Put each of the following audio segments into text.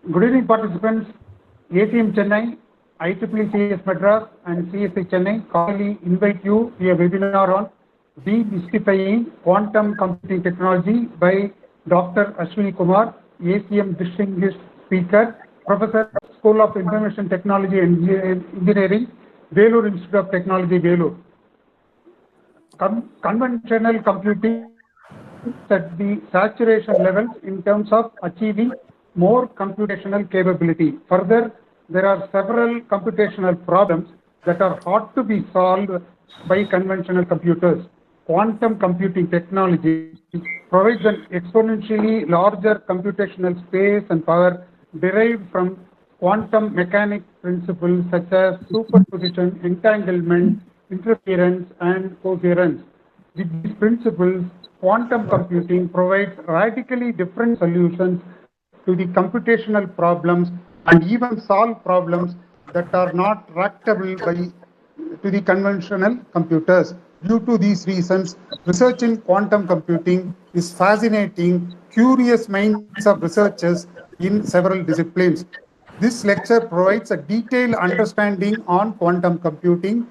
Good evening, participants. ACM Chennai, IEEE CS Madras, and CSI Chennai cordially invite you to a webinar on Demystifying Quantum Computing Technology by Dr. Ashwini Kumar, ACM Distinguished Speaker, Professor, School of Information Technology and Engineering, Vellore Institute of Technology, Vellore. Conventional computing at the saturation levels in terms of achieving more computational capability. Further, there are several computational problems that are hard to be solved by conventional computers. Quantum computing technology provides an exponentially larger computational space and power derived from quantum mechanics principles such as superposition, entanglement, interference, and coherence. With these principles, quantum computing provides radically different solutions to the computational problems and even solve problems that are not tractable to the conventional computers. Due to these reasons, research in quantum computing is fascinating, curious minds of researchers in several disciplines. This lecture provides a detailed understanding on quantum computing,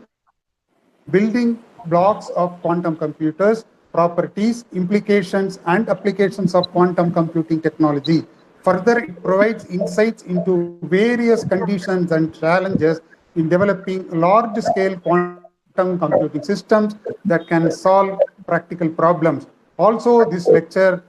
building blocks of quantum computers, properties, implications, and applications of quantum computing technology. Further, it provides insights into various conditions and challenges in developing large-scale quantum computing systems that can solve practical problems. Also, this lecture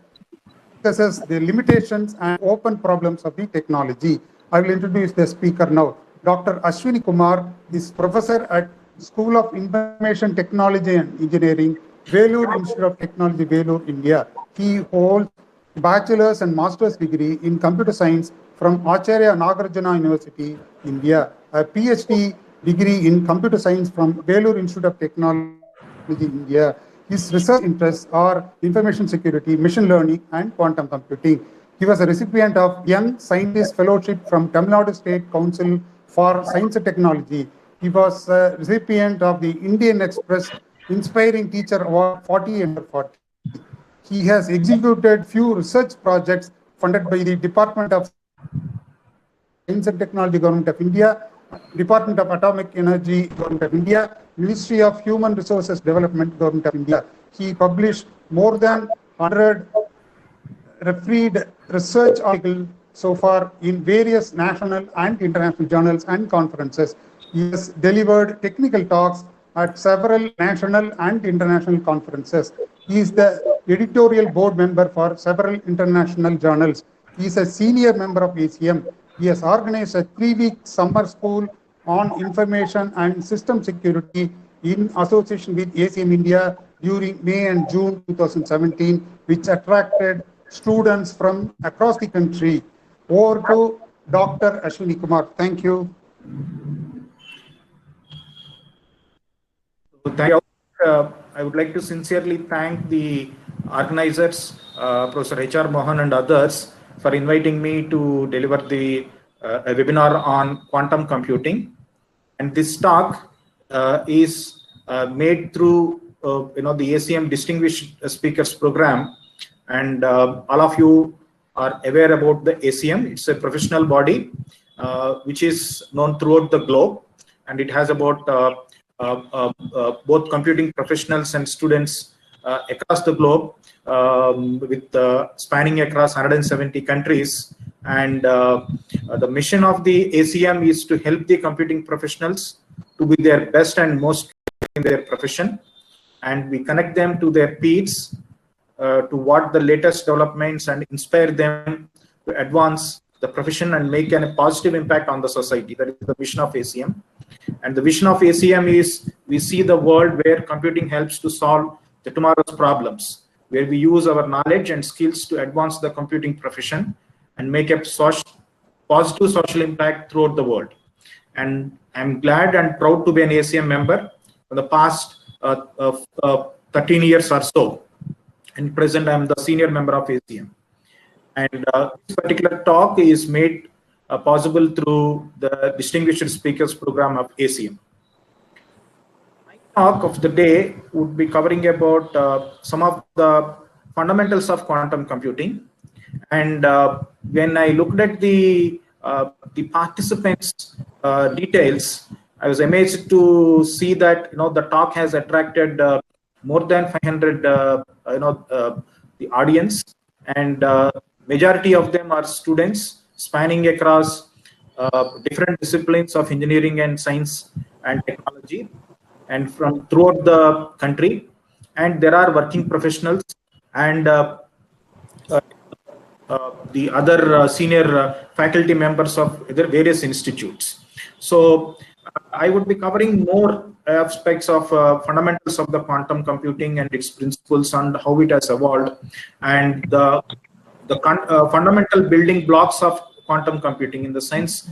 discusses the limitations and open problems of the technology. I will introduce the speaker now. Dr. Ashwini Kumar is professor at School of Information Technology and Engineering, Vellore Institute of Technology, Vellore, India. He holds bachelor's and master's degree in computer science from Acharya Nagarjuna University, India, a PhD degree in computer science from Vellore Institute of Technology, India. His research interests are information security, machine learning, and quantum computing. He was a recipient of Young Scientist Fellowship from Tamil Nadu State Council for Science and Technology. He was a recipient of the Indian Express Inspiring Teacher Award 40 under 40. He has executed few research projects funded by the Department of Science and Technology, Government of India, Department of Atomic Energy, Government of India, Ministry of Human Resources Development, Government of India. He published more than 100 refereed research articles so far in various national and international journals and conferences. He has delivered technical talks at several national and international conferences. He is the editorial board member for several international journals. He is a senior member of ACM. He has organized a 3-week summer school on information and system security in association with ACM India during May and June 2017, which attracted students from across the country. Over to Dr. Ashwini Kumar. Thank you. Thank you. I would like to sincerely thank the organizers, Professor H.R. Mohan and others, for inviting me to deliver the a webinar on quantum computing. And this talk is made through the ACM Distinguished Speakers Program. And all of you are aware about the ACM. It's a professional body which is known throughout the globe, and it has about both computing professionals and students across the globe, with spanning across 170 countries. And the mission of the ACM is to help the computing professionals to be their best and most in their profession, and we connect them to their peers, to what the latest developments, and inspire them to advance the profession and make a positive impact on the society. That is the mission of ACM. And the vision of ACM is we see the world where computing helps to solve the tomorrow's problems, where we use our knowledge and skills to advance the computing profession and make a positive social impact throughout the world. And I'm glad and proud to be an ACM member for the past 13 years or so. And present, I'm the senior member of ACM. And this particular talk is made possible through the Distinguished Speakers Program of ACM. My talk of the day would be covering about some of the fundamentals of quantum computing And when I looked at the participants' details, I was amazed to see that the talk has attracted more than 500 the audience, and majority of them are students spanning across different disciplines of engineering and science and technology, and from throughout the country. And there are working professionals and uh, the other senior faculty members of the various institutes. So I would be covering more aspects of fundamentals of the quantum computing and its principles and how it has evolved, and the fundamental building blocks of quantum computing in the sense,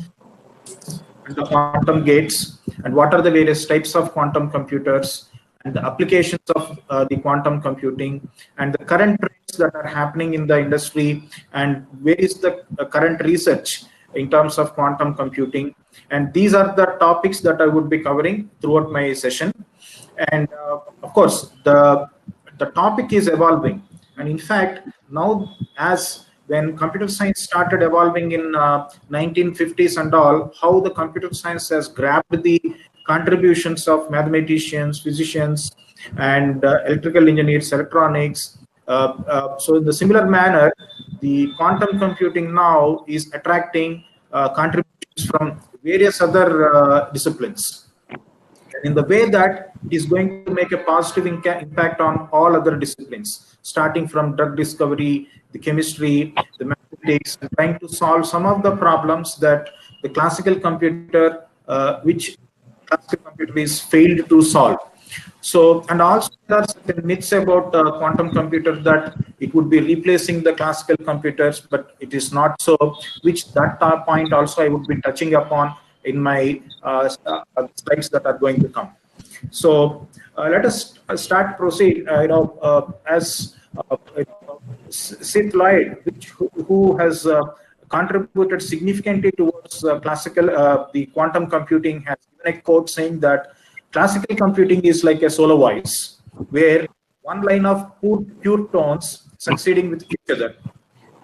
and the quantum gates, and what are the various types of quantum computers, and the applications of the quantum computing, and the current trends that are happening in the industry, and where is the current research in terms of quantum computing. And these are the topics that I would be covering throughout my session. And of course, the topic is evolving. And in fact, now, as when computer science started evolving in 1950s and all, how the computer science has grabbed the contributions of mathematicians, physicians, and electrical engineers, electronics. So in the similar manner, the quantum computing now is attracting contributions from various other disciplines, in the way that it is going to make a positive impact on all other disciplines, starting from drug discovery, the chemistry, the mathematics, and trying to solve some of the problems that the classical computer, which classical computer is failed to solve. So, and also there are certain myths about quantum computers that it would be replacing the classical computers, but it is not so, which that point also I would be touching upon in my slides that are going to come. So let us proceed. As Seth Lloyd, who has contributed significantly towards classical, the quantum computing, has given a quote saying that classical computing is like a solo voice, where one line of pure tones succeeding with each other,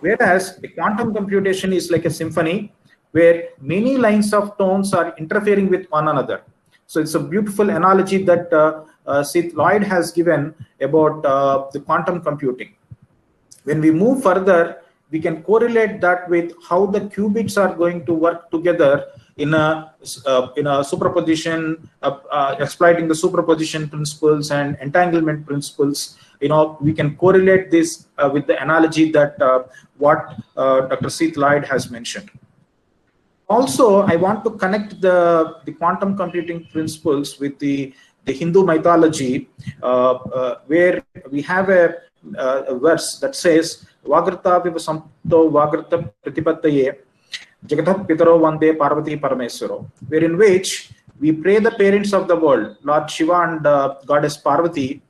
whereas a quantum computation is like a symphony, where many lines of tones are interfering with one another. So it's a beautiful analogy that Seth Lloyd has given about the quantum computing. When we move further, we can correlate that with how the qubits are going to work together in a superposition, exploiting the superposition principles and entanglement principles. We can correlate this with the analogy that what Dr. Seth Lloyd has mentioned. Also, I want to connect the quantum computing principles with the Hindu mythology, where we have a verse that says, Vagrata vivasamto vagrata pratipattaye jagathat pitaro vande parvati parameswaro, wherein which we pray the parents of the world, Lord Shiva and Goddess Parvati,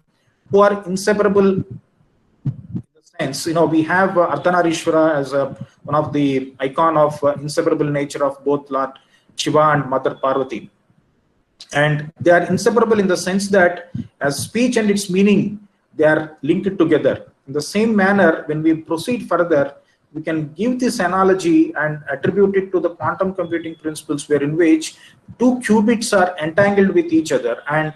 who are inseparable. Sense, we have Ardhanarishwara as one of the icon of inseparable nature of both Lord Shiva and Mother Parvati, and they are inseparable in the sense that as speech and its meaning, they are linked together. In the same manner, when we proceed further, we can give this analogy and attribute it to the quantum computing principles, wherein which two qubits are entangled with each other, and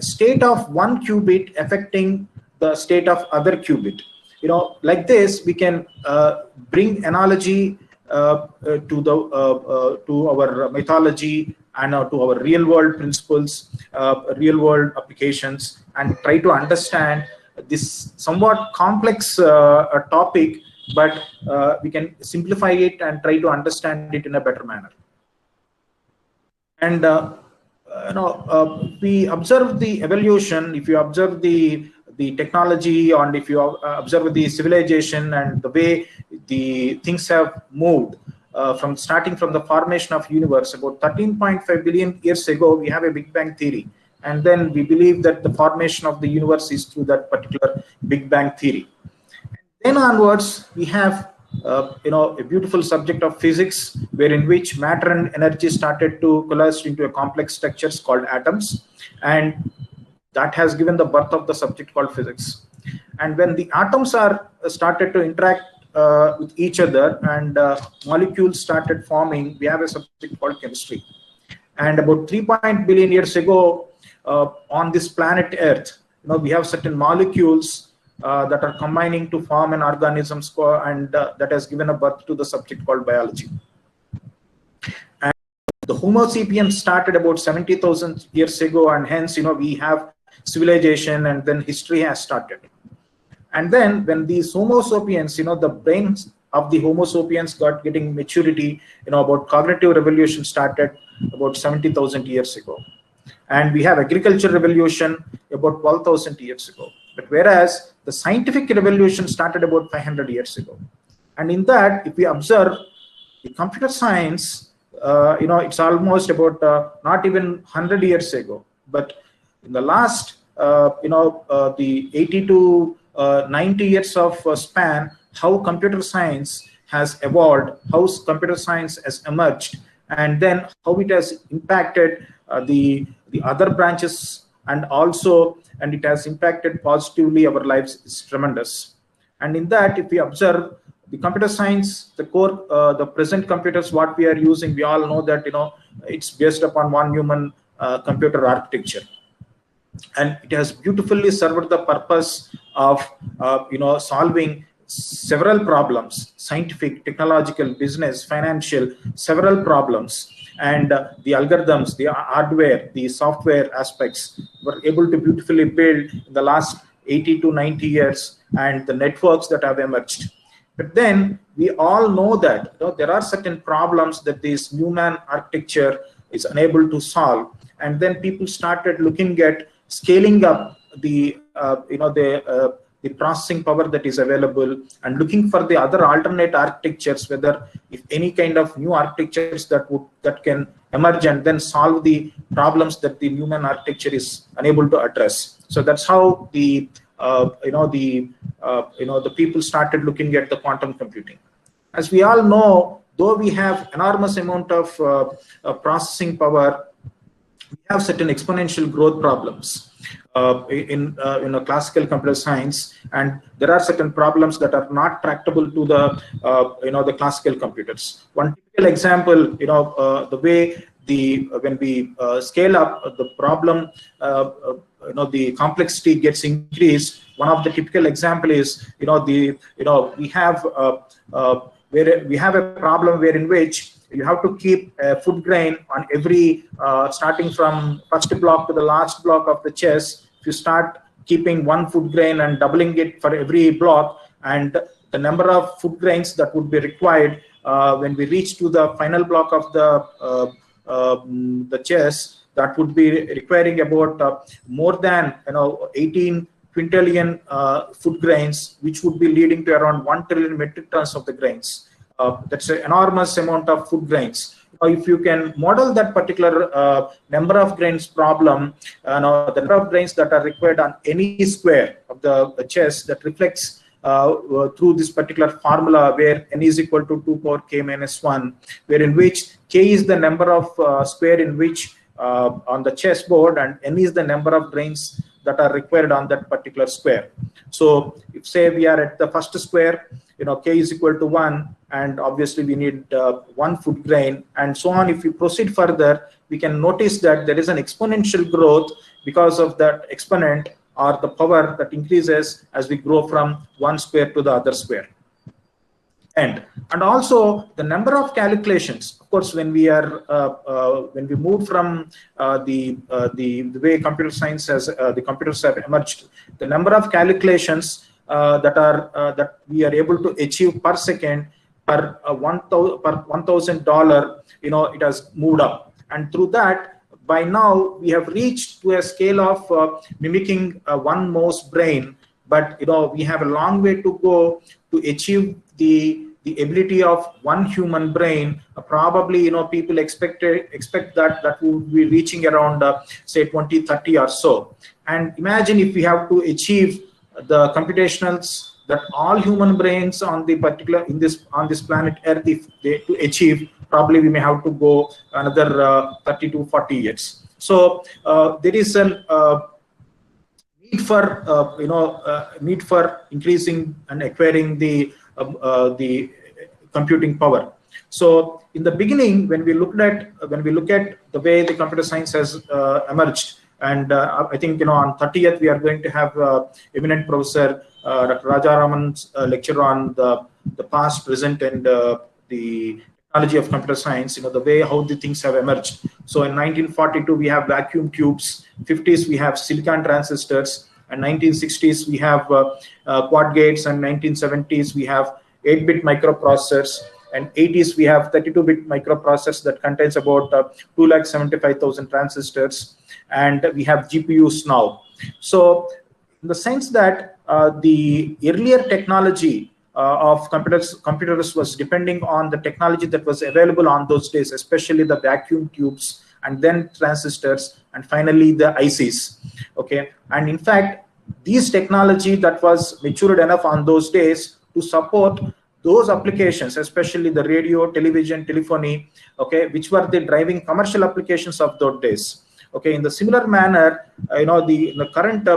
state of one qubit affecting the state of other qubit. Like this, we can bring analogy to our mythology and to our real world principles, real world applications, and try to understand this somewhat complex topic, but we can simplify it and try to understand it in a better manner. And we observe the evolution. If you observe the technology, and if you observe the civilization and the way the things have moved, from starting from the formation of universe about 13.5 billion years ago, we have a Big Bang theory, and then we believe that the formation of the universe is through that particular Big Bang theory. Then onwards, we have a beautiful subject of physics, wherein which matter and energy started to coalesce into a complex structures called atoms, and that has given the birth of the subject called physics. And when the atoms are started to interact with each other, and molecules started forming. We have a subject called chemistry. And about 3 billion years ago, on this planet Earth, we have certain molecules that are combining to form an organism, and that has given a birth to the subject called biology. And the Homo sapiens started about 70,000 years ago, and hence, we have civilization, and then history has started. And then when these Homo sapiens, the brains of the Homo sapiens got getting maturity, about cognitive revolution started about 70,000 years ago. And we have agriculture revolution about 12,000 years ago. But whereas the scientific revolution started about 500 years ago. And in that, if we observe the computer science, it's almost about not even 100 years ago. But in the last, the 80 to 90 years of span, how computer science has evolved, how computer science has emerged, and then how it has impacted the other branches, and it has impacted positively our lives, is tremendous. And in that, if we observe the computer science, the core, the present computers, what we are using, we all know that it's based upon one human computer architecture, and it has beautifully served the purpose of solving several problems: scientific, technological, business, financial, several problems. And the algorithms, the hardware, the software aspects were able to beautifully build in the last 80 to 90 years, and the networks that have emerged. But then we all know that there are certain problems that this human architecture is unable to solve, and then people started looking at scaling up the processing power that is available, and looking for the other alternate architectures, whether if any kind of new architectures that can emerge and then solve the problems that the human architecture is unable to address. So that's how the people started looking at the quantum computing. As we all know, though we have enormous amount of processing power, we have certain exponential growth problems in a classical computer science, and there are certain problems that are not tractable to the classical computers. One typical example, the way when we scale up the problem, the complexity gets increased. One of the typical example is we have a problem wherein which you have to keep a food grain on every starting from first block to the last block of the chess. If you start keeping one food grain and doubling it for every block, and the number of food grains that would be required when we reach to the final block of the chess, that would be requiring about more than 18 quintillion food grains, which would be leading to around 1 trillion metric tons of the grains. That's an enormous amount of food grains. If you can model that particular number of grains problem, the number of grains that are required on any square of the chess, that reflects through this particular formula, where n is equal to 2 power k minus 1, where in which k is the number of square in which on the chessboard, and n is the number of grains that are required on that particular square. So if say we are at the first square, k is equal to 1, and obviously we need 1 food grain, and so on. If we proceed further, we can notice that there is an exponential growth because of that exponent, or the power that increases as we grow from one square to the other square. And also the number of calculations. Of course, when we are when we move from the way computer science has the computers have emerged, the number of calculations that we are able to achieve per second per $1,000, it has moved up, and through that, by now we have reached to a scale of mimicking one mouse brain, but we have a long way to go to achieve the ability of one human brain. Probably people expect that will be reaching around say 2030 or so. And imagine if we have to achieve the computationals that all human brains on the particular on this planet Earth, if they to achieve, probably we may have to go another 30 to 40 years. So there is an need for increasing and acquiring the the computing power. So in the beginning, when we look at the way the computer science has emerged, and I think on 30th we are going to have eminent professor Dr. Rajaraman's lecture on the past, present, and the technology of computer science. The way how the things have emerged. So in 1942 we have vacuum tubes, 50s we have silicon transistors, and 1960s we have quad gates, and 1970s we have 8-bit microprocessors, and 80s we have 32-bit microprocessors that contains about 275,000 transistors, and we have GPUs now. So in the sense that the earlier technology of computers was depending on the technology that was available on those days, especially the vacuum tubes, and then transistors, and finally the ICs. Okay, and in fact these technology that was matured enough on those days to support those applications, especially the radio, television, telephony, okay, which were the driving commercial applications of those days. Okay, in the similar manner, the current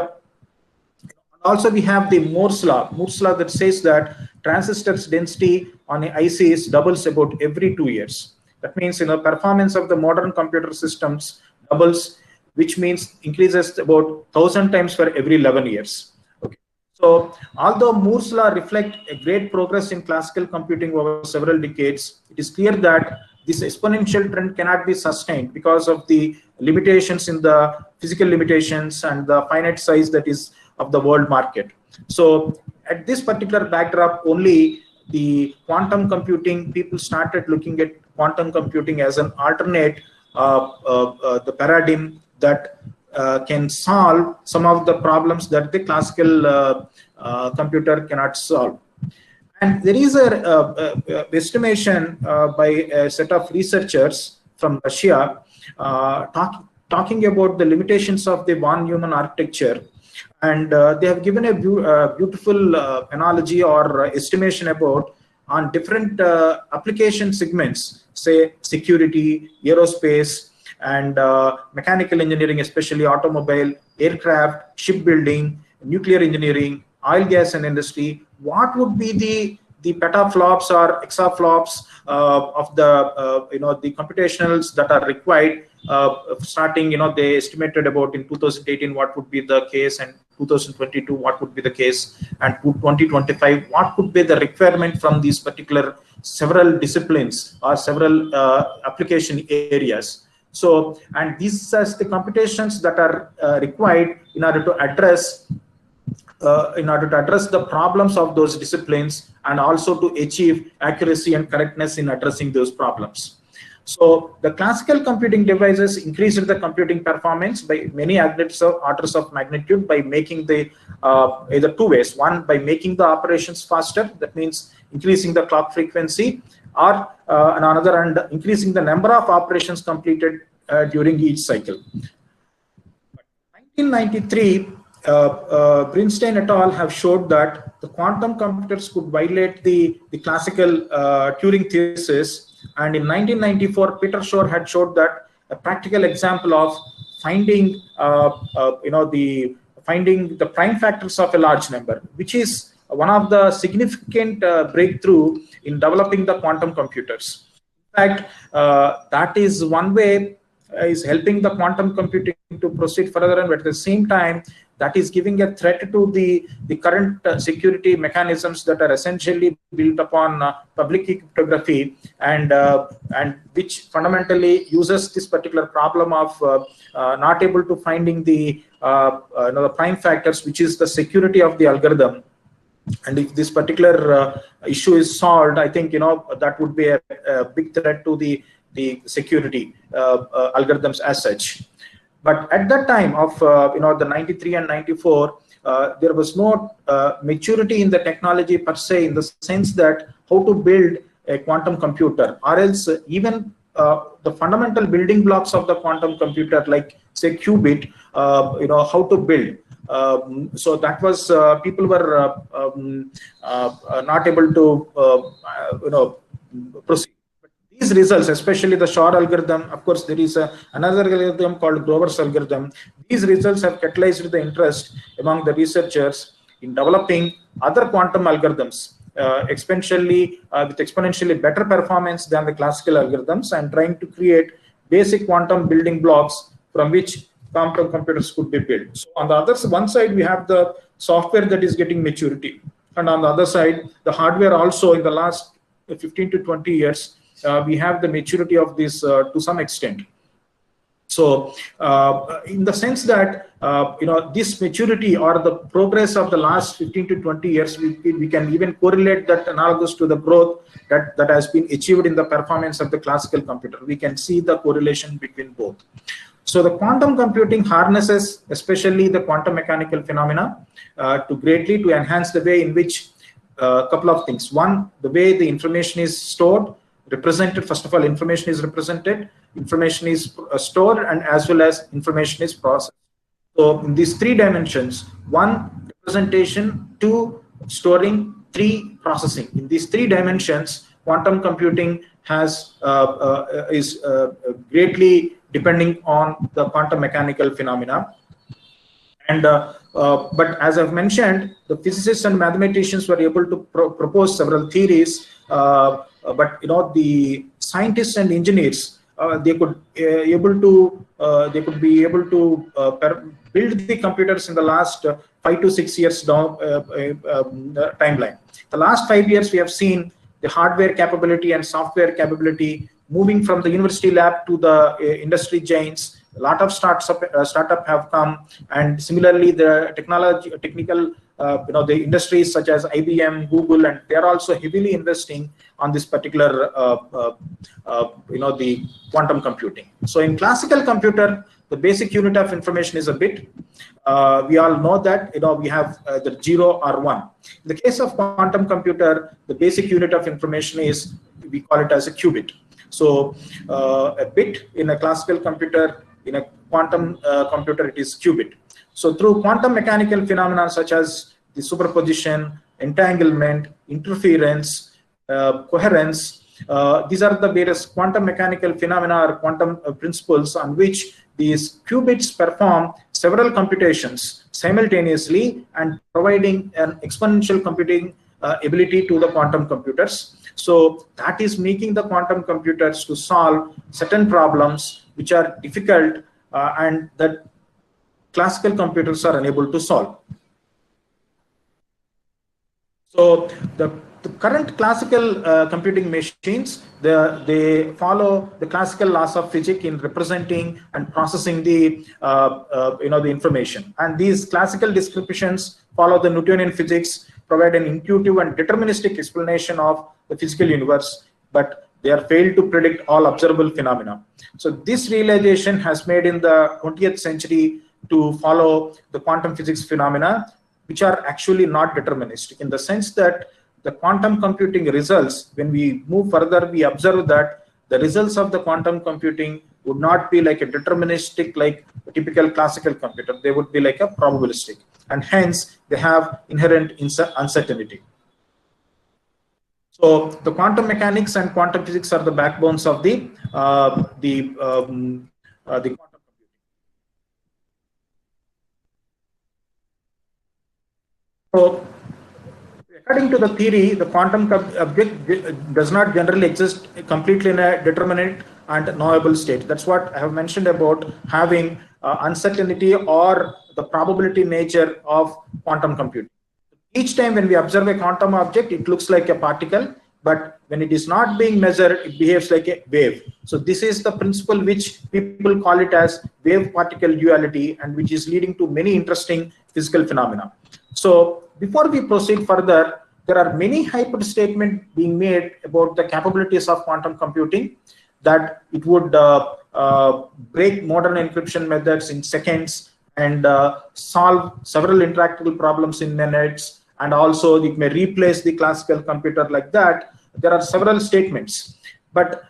also we have the Moore's law that says that transistors density on the ICs doubles about every 2 years. That means performance of the modern computer systems doubles, which means increases about 1,000 times for every 11 years. Okay. So although Moore's law reflects a great progress in classical computing over several decades, it is clear that this exponential trend cannot be sustained because of the limitations in the physical limitations and the finite size that is of the world market. So at this particular backdrop, only the quantum computing, people started looking at quantum computing as an alternate the paradigm that can solve some of the problems that the classical computer cannot solve. And there is a estimation by a set of researchers from Russia talking about the limitations of the von Neumann architecture. And they have given a beautiful analogy or estimation about on different application segments, say security, aerospace, and mechanical engineering, especially automobile, aircraft, shipbuilding, nuclear engineering, oil, gas, and industry. What would be the petaflops or exaflops of the the computationals that are required starting? They estimated about in 2018 what would be the case, and 2022 what would be the case, and 2025 what could be the requirement from these particular several disciplines or several application areas. So, and these are the computations that are required in order to address the problems of those disciplines, and also to achieve accuracy and correctness in addressing those problems. So the classical computing devices increased the computing performance by many orders of magnitude by making the either two ways. One, by making the operations faster, that means increasing the clock frequency, or on another hand, increasing the number of operations completed during each cycle. 1993, Brinstein et al. Have showed that the quantum computers could violate the classical Turing thesis. And in 1994, Peter Shor had showed that a practical example of finding the prime factors of a large number, which is one of the significant breakthrough in developing the quantum computers. In fact, that is one way is helping the quantum computing to proceed further, and at the same time that is giving a threat to the current security mechanisms that are essentially built upon public key cryptography, and which fundamentally uses this particular problem of not able to finding the prime factors, which is the security of the algorithm. And if this particular issue is solved, I think that would be a big threat to the security algorithms as such. But at that time of the 93 and 94, there was no maturity in the technology per se, in the sense that how to build a quantum computer, or else even the fundamental building blocks of the quantum computer, like say qubit, how to build. So that was people were not able to proceed. These results, especially the Shor algorithm, of course, there is another algorithm called Grover's algorithm. These results have catalyzed the interest among the researchers in developing other quantum algorithms, exponentially better performance than the classical algorithms, and trying to create basic quantum building blocks from which quantum computers could be built. So on the one side, we have the software that is getting maturity, and on the other side, the hardware also in the last 15 to 20 years, we have the maturity of this to some extent. So in the sense that this maturity or the progress of the last 15 to 20 years, we can even correlate that analogous to the growth that has been achieved in the performance of the classical computer. We can see the correlation between both. So the quantum computing harnesses especially the quantum mechanical phenomena to greatly to enhance the way in which a couple of things. One, the way the information is stored, represented. First of all, information is represented, information is stored, and as well as information is processed. So in these three dimensions, one, representation, two, storing, three, processing. In these three dimensions, quantum computing is greatly depending on the quantum mechanical phenomena. And but as I've mentioned, the physicists and mathematicians were able to propose several theories, but the scientists and engineers, they could be able to build the computers in the last 5 to 6 years down timeline. The last 5 years, we have seen the hardware capability and software capability moving from the university lab to the industry giants. A lot of startup have come, and similarly the technical the industries such as IBM, Google, and they are also heavily investing on this particular the quantum computing. So in classical computer, the basic unit of information is a bit. We all know that we have the 0 or 1. In the case of quantum computer, the basic unit of information is, we call it as a qubit. So a bit in a classical computer, in a quantum computer, it is qubit. So through quantum mechanical phenomena such as the superposition, entanglement, interference, coherence, these are the various quantum mechanical phenomena or quantum principles on which these qubits perform several computations simultaneously and providing an exponential computing ability to the quantum computers. So that is making the quantum computers to solve certain problems which are difficult and that classical computers are unable to solve. So the current classical computing machines, they follow the classical laws of physics in representing and processing the the information. And these classical descriptions follow the Newtonian physics, provide an intuitive and deterministic explanation of the physical universe, but they are failed to predict all observable phenomena. So this realization has made in the 20th century to follow the quantum physics phenomena, which are actually not deterministic, in the sense that the quantum computing results, when we move further, we observe that the results of the quantum computing would not be like a deterministic, like a typical classical computer. They would be like a probabilistic, and hence they have inherent uncertainty. So the quantum mechanics and quantum physics are the backbones of the quantum computing. So according to the theory, the quantum object does not generally exist completely in a determinate and knowable state. That's what I have mentioned about having uncertainty or the probability nature of quantum computing. Each time when we observe a quantum object, it looks like a particle, but when it is not being measured, it behaves like a wave. So this is the principle which people call it as wave-particle duality, and which is leading to many interesting physical phenomena. So before we proceed further, there are many hyped statements being made about the capabilities of quantum computing, that it would break modern encryption methods in seconds and solve several intractable problems in minutes, and also it may replace the classical computer like that. There are several statements, but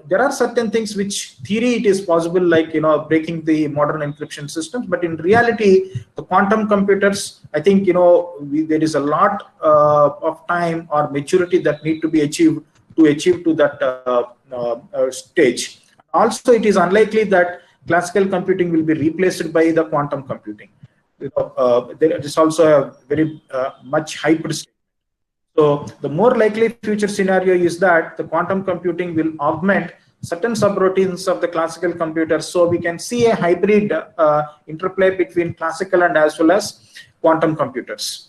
there are certain things which theory it is possible, like breaking the modern encryption systems, but in reality the quantum computers, I think there is a lot of time or maturity that need to be achieved to that stage. Also, it is unlikely that classical computing will be replaced by the quantum computing. There is also a very much hyped state. So the more likely future scenario is that the quantum computing will augment certain subroutines of the classical computers. So we can see a hybrid interplay between classical and as well as quantum computers,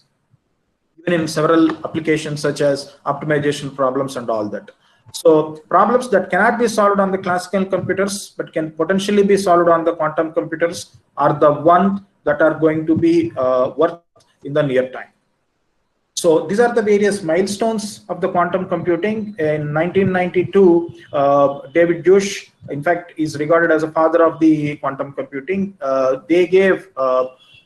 even in several applications such as optimization problems and all that. So problems that cannot be solved on the classical computers but can potentially be solved on the quantum computers are the ones that are going to be worth in the near time. So these are the various milestones of the quantum computing. In 1992, David Deutsch, in fact, is regarded as a father of the quantum computing. They gave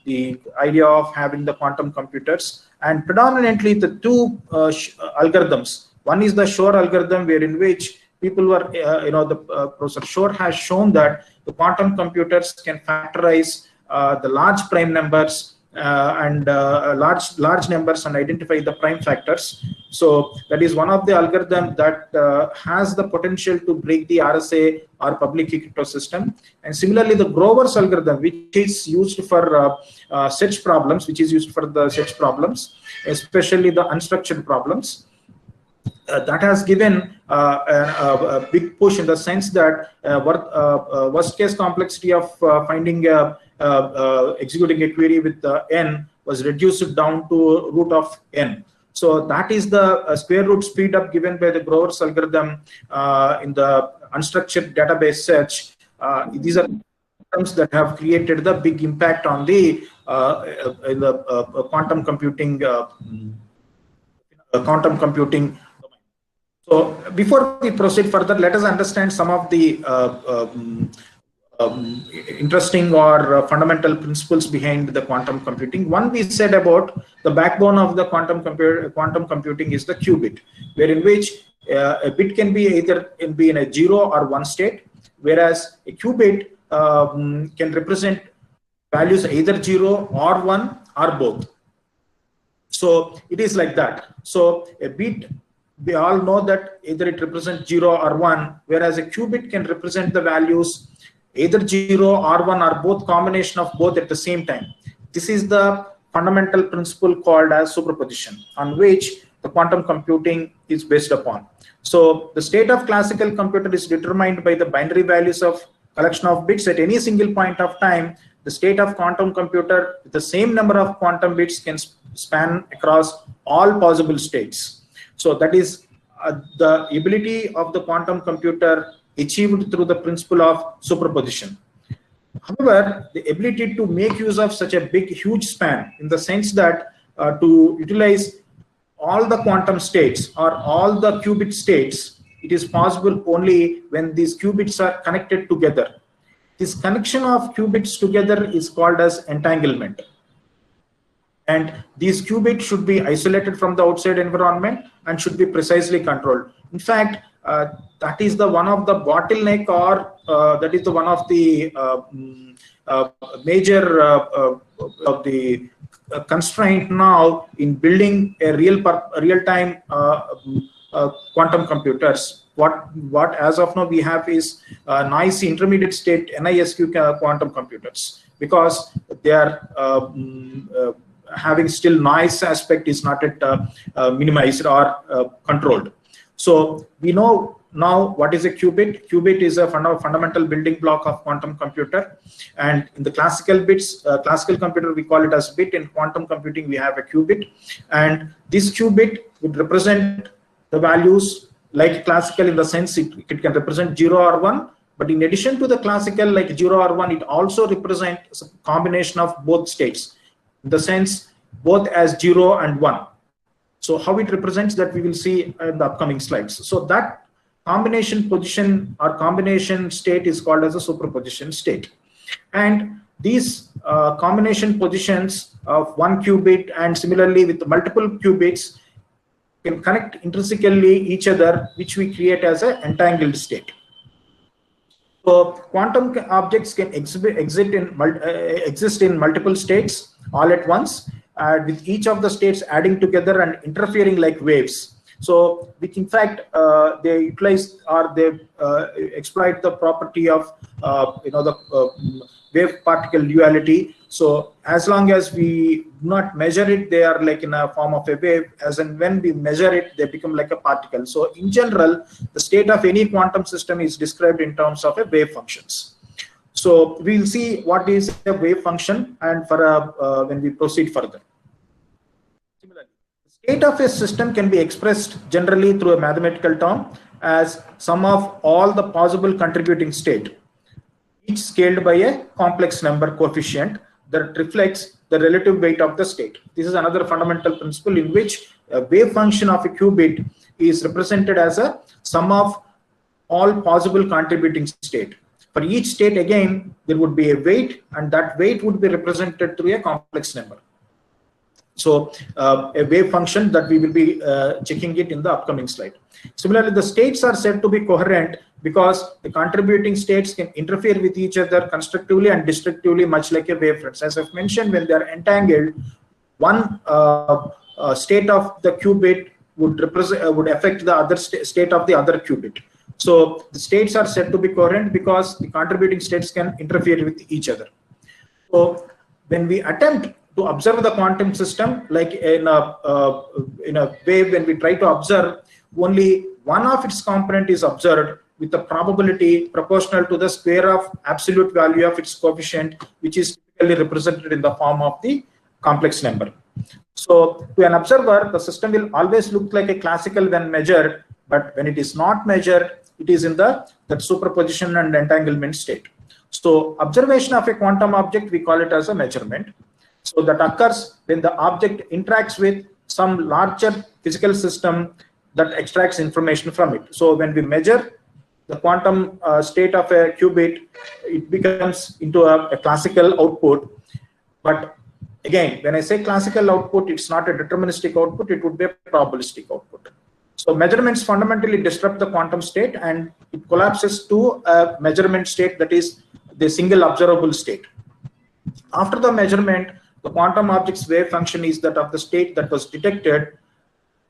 the idea of having the quantum computers, and predominantly the two algorithms. One is the Shor algorithm, wherein which people were, Professor Shor has shown that the quantum computers can factorize the large prime numbers and large numbers and identify the prime factors. So that is one of the algorithms that has the potential to break the RSA or public key crypto system. And similarly, the Grover's algorithm, which is used for search problems, especially the unstructured problems, that has given a big push in the sense that worst case complexity of finding executing a query with n was reduced down to root of n. So that is the square root speed up given by the Grover's algorithm in the unstructured database search. These are terms that have created the big impact on the quantum computing domain. So before we proceed further, let us understand some of the interesting or fundamental principles behind the quantum computing. One, we said about the backbone of the quantum computing is the qubit, wherein which a bit can be either in a 0 or 1 state, whereas a qubit can represent values either 0 or 1 or both. So it is like that. So a bit, we all know that either it represents 0 or 1, whereas a qubit can represent the values either 0 or 1 or both, combination of both at the same time. This is the fundamental principle called as superposition, on which the quantum computing is based upon. So the state of classical computer is determined by the binary values of collection of bits at any single point of time. The state of quantum computer with the same number of quantum bits can span across all possible states. So that is the ability of the quantum computer achieved through the principle of superposition. However, the ability to make use of such a huge span, in the sense that to utilize all the quantum states or all the qubit states, it is possible only when these qubits are connected together. This connection of qubits together is called as entanglement. And these qubits should be isolated from the outside environment and should be precisely controlled. In fact, that is the one of the bottleneck, or that is the one of the major of the constraint now in building a real-time quantum computers. What as of now we have is noisy intermediate state NISQ quantum computers, because they are having still noise aspect is not yet minimized or controlled. So we know now what is a qubit. Qubit is a fundamental building block of quantum computer, and in the classical computer we call it as bit. In quantum computing we have a qubit, and this qubit would represent the values like classical, in the sense it can represent 0 or 1, but in addition to the classical like 0 or 1, it also represents a combination of both states, in the sense both as 0 and 1. So how it represents that we will see in the upcoming slides. So that combination position or combination state is called as a superposition state. And these combination positions of one qubit and similarly with multiple qubits can connect intrinsically each other, which we create as an entangled state. So quantum objects can exist in multiple states all at once, with each of the states adding together and interfering like waves. So which in fact they utilize or they exploit the property of wave particle duality. So as long as we do not measure it, they are like in a form of a wave. As and when we measure it, they become like a particle. So in general, the state of any quantum system is described in terms of a wave functions. So we'll see what is a wave function, and for when we proceed further. Similarly, the state of a system can be expressed generally through a mathematical term as sum of all the possible contributing state, each scaled by a complex number coefficient that reflects the relative weight of the state. This is another fundamental principle in which a wave function of a qubit is represented as a sum of all possible contributing state. For each state, again, there would be a weight, and that weight would be represented through a complex number. So a wave function that we will be checking it in the upcoming slide. Similarly, the states are said to be coherent because the contributing states can interfere with each other constructively and destructively, much like a wavefront. As I've mentioned, when they are entangled, one state of the qubit would affect the other state of the other qubit. So the states are said to be coherent because the contributing states can interfere with each other. So when we attempt to observe the quantum system, like in a wave, when we try to observe, only one of its component is observed with the probability proportional to the square of absolute value of its coefficient, which is typically represented in the form of the complex number. So to an observer, the system will always look like a classical when measured, but when it is not measured, it is in that superposition and entanglement state. So observation of a quantum object, we call it as a measurement. So that occurs when the object interacts with some larger physical system that extracts information from it. So when we measure the quantum state of a qubit, it becomes into a classical output. But again, when I say classical output, it's not a deterministic output, it would be a probabilistic output. So measurements fundamentally disrupt the quantum state, and it collapses to a measurement state that is the single observable state. After the measurement, the quantum object's wave function is that of the state that was detected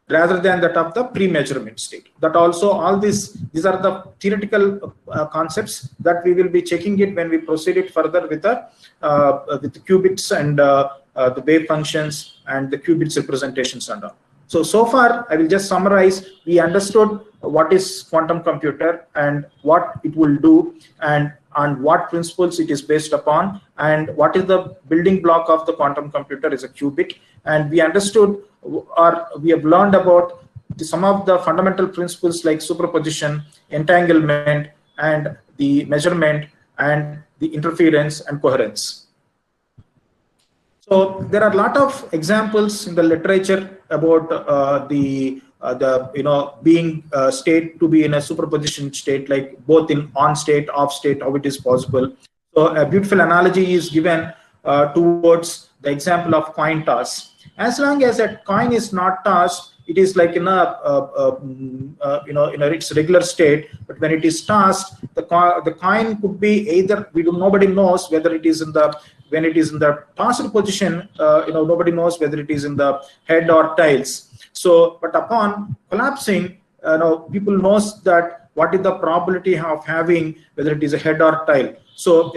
rather than that of the pre-measurement state. That also, all these are the theoretical concepts that we will be checking it when we proceed it further with the qubits and the wave functions and the qubits representations and all. So far, I will just summarize. We understood what is quantum computer and what it will do, and on what principles it is based upon, and what is the building block of the quantum computer is a qubit. And we understood, or we have learned about some of the fundamental principles like superposition, entanglement, and the measurement, and the interference and coherence. So there are a lot of examples in the literature about being state to be in a superposition state, like both in on state, off state, how it is possible. So a beautiful analogy is given towards the example of coin toss. As long as a coin is not tossed, it is like in its regular state. But when it is tossed, the coin could be either, nobody knows whether it is in the, when it is in the tossed position, nobody knows whether it is in the head or tails. So, but upon collapsing, people knows that what is the probability of having whether it is a head or tail. So,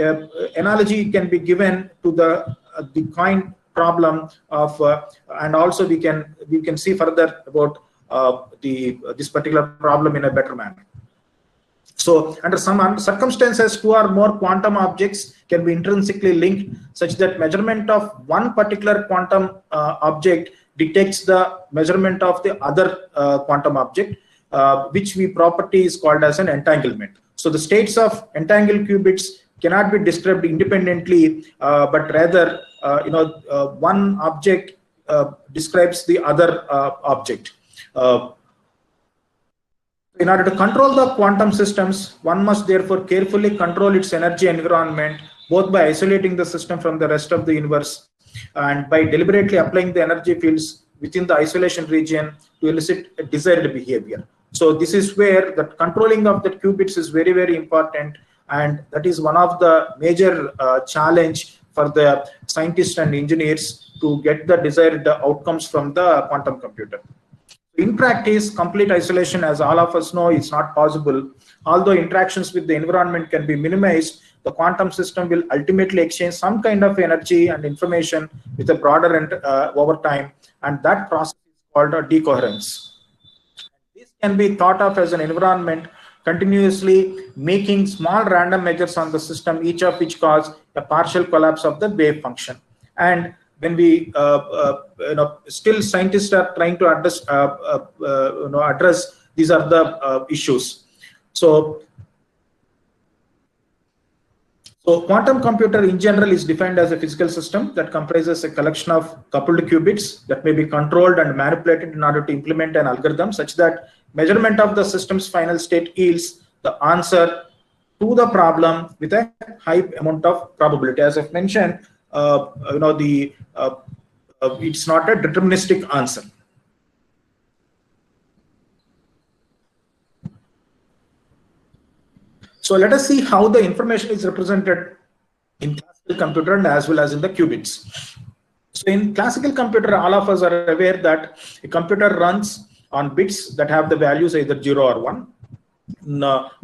analogy can be given to the coin problem of, and also we can see further about this particular problem in a better manner. So under some circumstances, two or more quantum objects can be intrinsically linked such that measurement of one particular quantum object detects the measurement of the other quantum object, which property is called as an entanglement. So the states of entangled qubits cannot be described independently, but rather one object describes the other object. In order to control the quantum systems, one must therefore carefully control its energy environment, both by isolating the system from the rest of the universe and by deliberately applying the energy fields within the isolation region to elicit a desired behavior. So this is where the controlling of the qubits is very, very important, and that is one of the major challenge for the scientists and engineers to get the desired outcomes from the quantum computer. In practice, complete isolation, as all of us know, is not possible. Although interactions with the environment can be minimized, the quantum system will ultimately exchange some kind of energy and information with a broader over time, and that process is called a decoherence. This can be thought of as an environment continuously making small random measures on the system, each of which cause a partial collapse of the wave function. And when we, still scientists are trying to address these are the issues. So quantum computer in general is defined as a physical system that comprises a collection of coupled qubits that may be controlled and manipulated in order to implement an algorithm such that measurement of the system's final state yields the answer to the problem with a high amount of probability. As I've mentioned, it's not a deterministic answer. So let us see how the information is represented in classical computer and as well as in the qubits. So in classical computer, all of us are aware that a computer runs on bits that have the values either 0 or 1.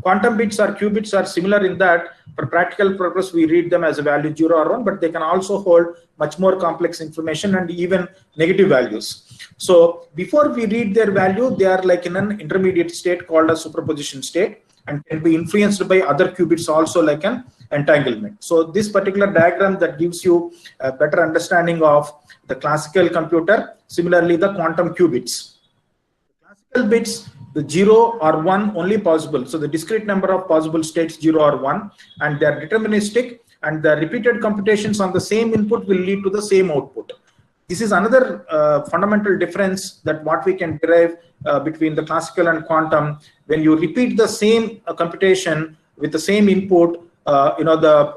Quantum bits or qubits are similar in that for practical purpose we read them as a value 0 or 1, but they can also hold much more complex information and even negative values. So before we read their value, they are like in an intermediate state called a superposition state and can be influenced by other qubits also, like an entanglement. So this particular diagram that gives you a better understanding of the classical computer, similarly the quantum qubits. Classical bits, the 0 or 1 only possible. So the discrete number of possible states 0 or 1, and they are deterministic, and the repeated computations on the same input will lead to the same output. This is another fundamental difference that what we can derive between the classical and quantum. When you repeat the same computation with the same input,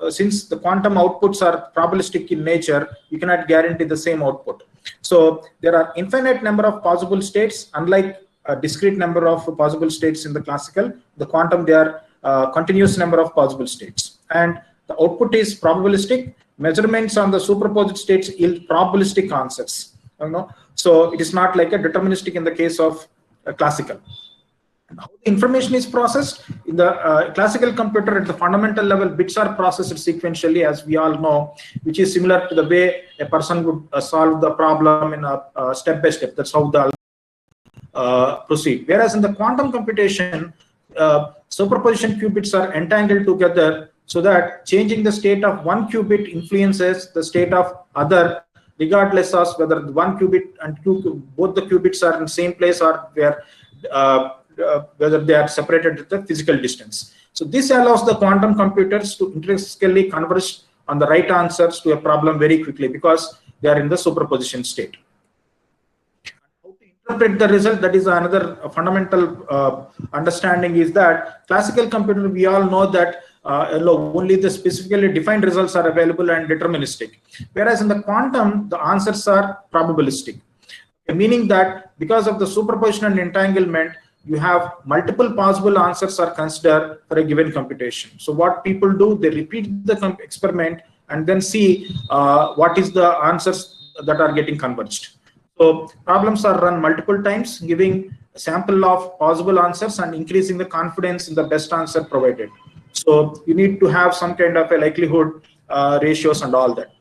since the quantum outputs are probabilistic in nature, you cannot guarantee the same output. So there are infinite number of possible states, unlike a discrete number of possible states in the classical. The quantum, there are continuous number of possible states, and the output is probabilistic. Measurements on the superposed states yield probabilistic answers. So it is not like a deterministic in the case of classical. And how the information is processed in the classical computer, at the fundamental level, bits are processed sequentially, as we all know, which is similar to the way a person would solve the problem in a step by step. That's how the proceed. Whereas in the quantum computation, superposition qubits are entangled together so that changing the state of one qubit influences the state of other, regardless of whether one qubit and both the qubits are in the same place or whether they are separated at the physical distance. So this allows the quantum computers to intrinsically converge on the right answers to a problem very quickly because they are in the superposition state. Interpret the result, that is another fundamental understanding, is that classical computer, we all know that only the specifically defined results are available and deterministic, whereas in the quantum the answers are probabilistic, meaning that because of the superposition and entanglement, you have multiple possible answers are considered for a given computation. So what people do, they repeat the experiment and then see what is the answers that are getting converged. So problems are run multiple times, giving a sample of possible answers and increasing the confidence in the best answer provided. So you need to have some kind of a likelihood ratios and all that.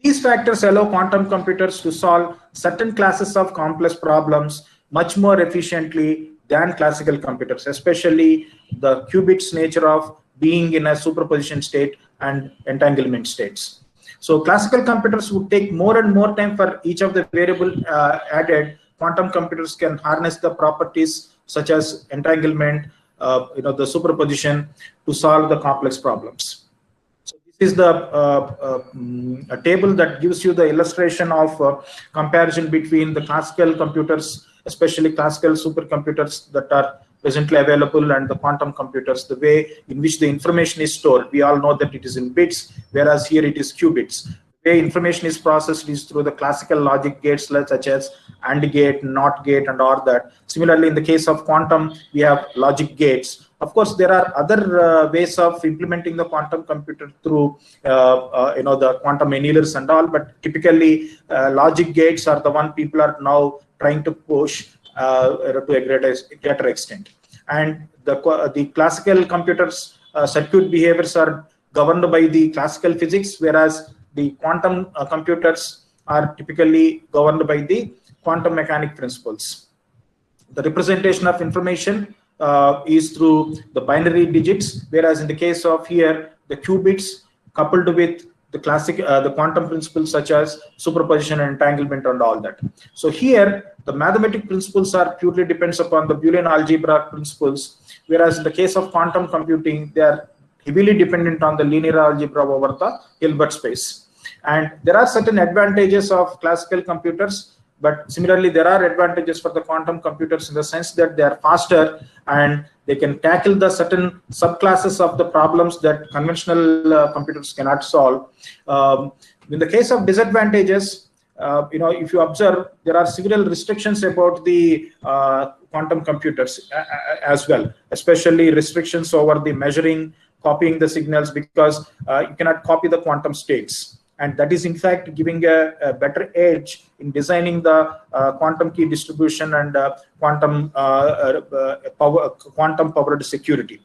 These factors allow quantum computers to solve certain classes of complex problems much more efficiently than classical computers, especially the qubits nature of being in a superposition state and entanglement states. So classical computers would take more and more time for each of the variable added. Quantum computers can harness the properties such as entanglement, the superposition to solve the complex problems. So this is the a table that gives you the illustration of comparison between the classical computers, especially classical supercomputers that are presently available, and the quantum computers, the way in which the information is stored. We all know that it is in bits, whereas here it is qubits. The way information is processed is through the classical logic gates such as AND gate, NOT gate, and all that. Similarly, in the case of quantum, we have logic gates. Of course, there are other ways of implementing the quantum computer through the quantum annealers and all, but typically logic gates are the one people are now trying to push to a greater extent. And the classical computers circuit behaviors are governed by the classical physics, whereas the quantum computers are typically governed by the quantum mechanic principles. The representation of information is through the binary digits, whereas in the case of here, the qubits coupled with the the quantum principles such as superposition and entanglement and all that. So here, the mathematical principles are purely depends upon the Boolean algebra principles, whereas in the case of quantum computing, they are heavily dependent on the linear algebra over the Hilbert space. And there are certain advantages of classical computers, but similarly, there are advantages for the quantum computers in the sense that they are faster and they can tackle the certain subclasses of the problems that conventional computers cannot solve. In the case of disadvantages, if you observe, there are several restrictions about the quantum computers as well, especially restrictions over the measuring, copying the signals, because you cannot copy the quantum states. And that is in fact giving a better edge in designing the quantum key distribution and quantum powered security.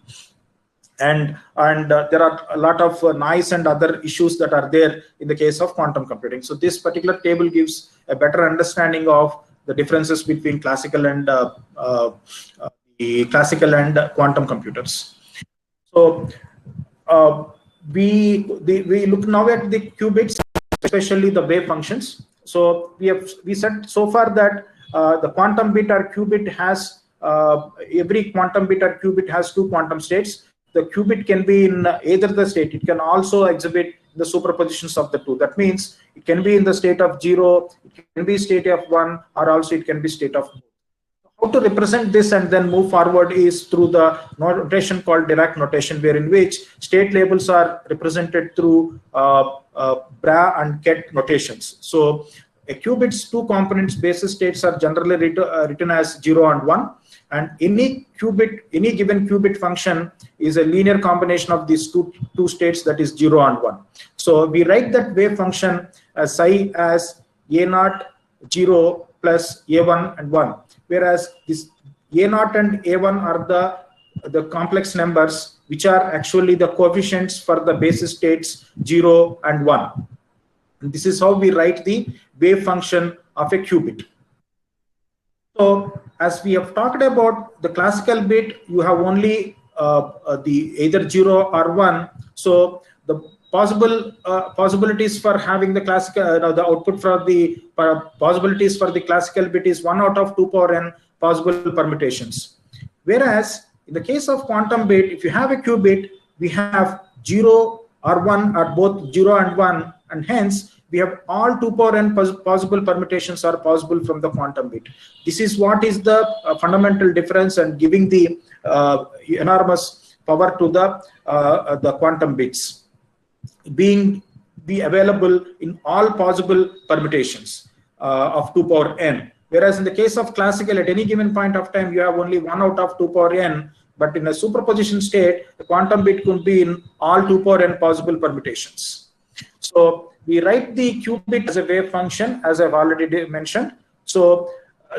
And there are a lot of noise and other issues that are there in the case of quantum computing. So this particular table gives a better understanding of the differences between classical and quantum computers. So we look now at the qubits, especially the wave functions. So we said so far that the quantum bit or qubit has every quantum bit or qubit has two quantum states. The qubit can be in either the state. It can also exhibit the superpositions of the two. That means it can be in the state of 0, it can be state of 1, or also it can be state of 2. How to represent this and then move forward is through the notation called Dirac notation, wherein which state labels are represented through Bra and Ket notations. So a qubit's two components basis states are generally written as 0 and 1, and any given qubit function is a linear combination of these two states, that is 0 and 1. So we write that wave function as psi as a0 0 plus a1 and 1. Whereas this a0 and a1 are the complex numbers, which are actually the coefficients for the basis states 0 and 1. And this is how we write the wave function of a qubit. So as we have talked about the classical bit, you have only the either 0 or 1. So the possibilities for having the classical the output for the possibilities for the classical bit is 1 out of 2 power n possible permutations. Whereas in the case of quantum bit, if you have a qubit, we have 0 or 1 or both 0 and 1, and hence we have all 2 power n possible permutations are possible from the quantum bit. This is what is the fundamental difference and giving the enormous power to the quantum bits be available in all possible permutations of 2 power n. Whereas in the case of classical, at any given point of time, you have only 1 out of 2 power n, but in a superposition state, the quantum bit could be in all 2 power n possible permutations. So we write the qubit as a wave function, as I've already mentioned. So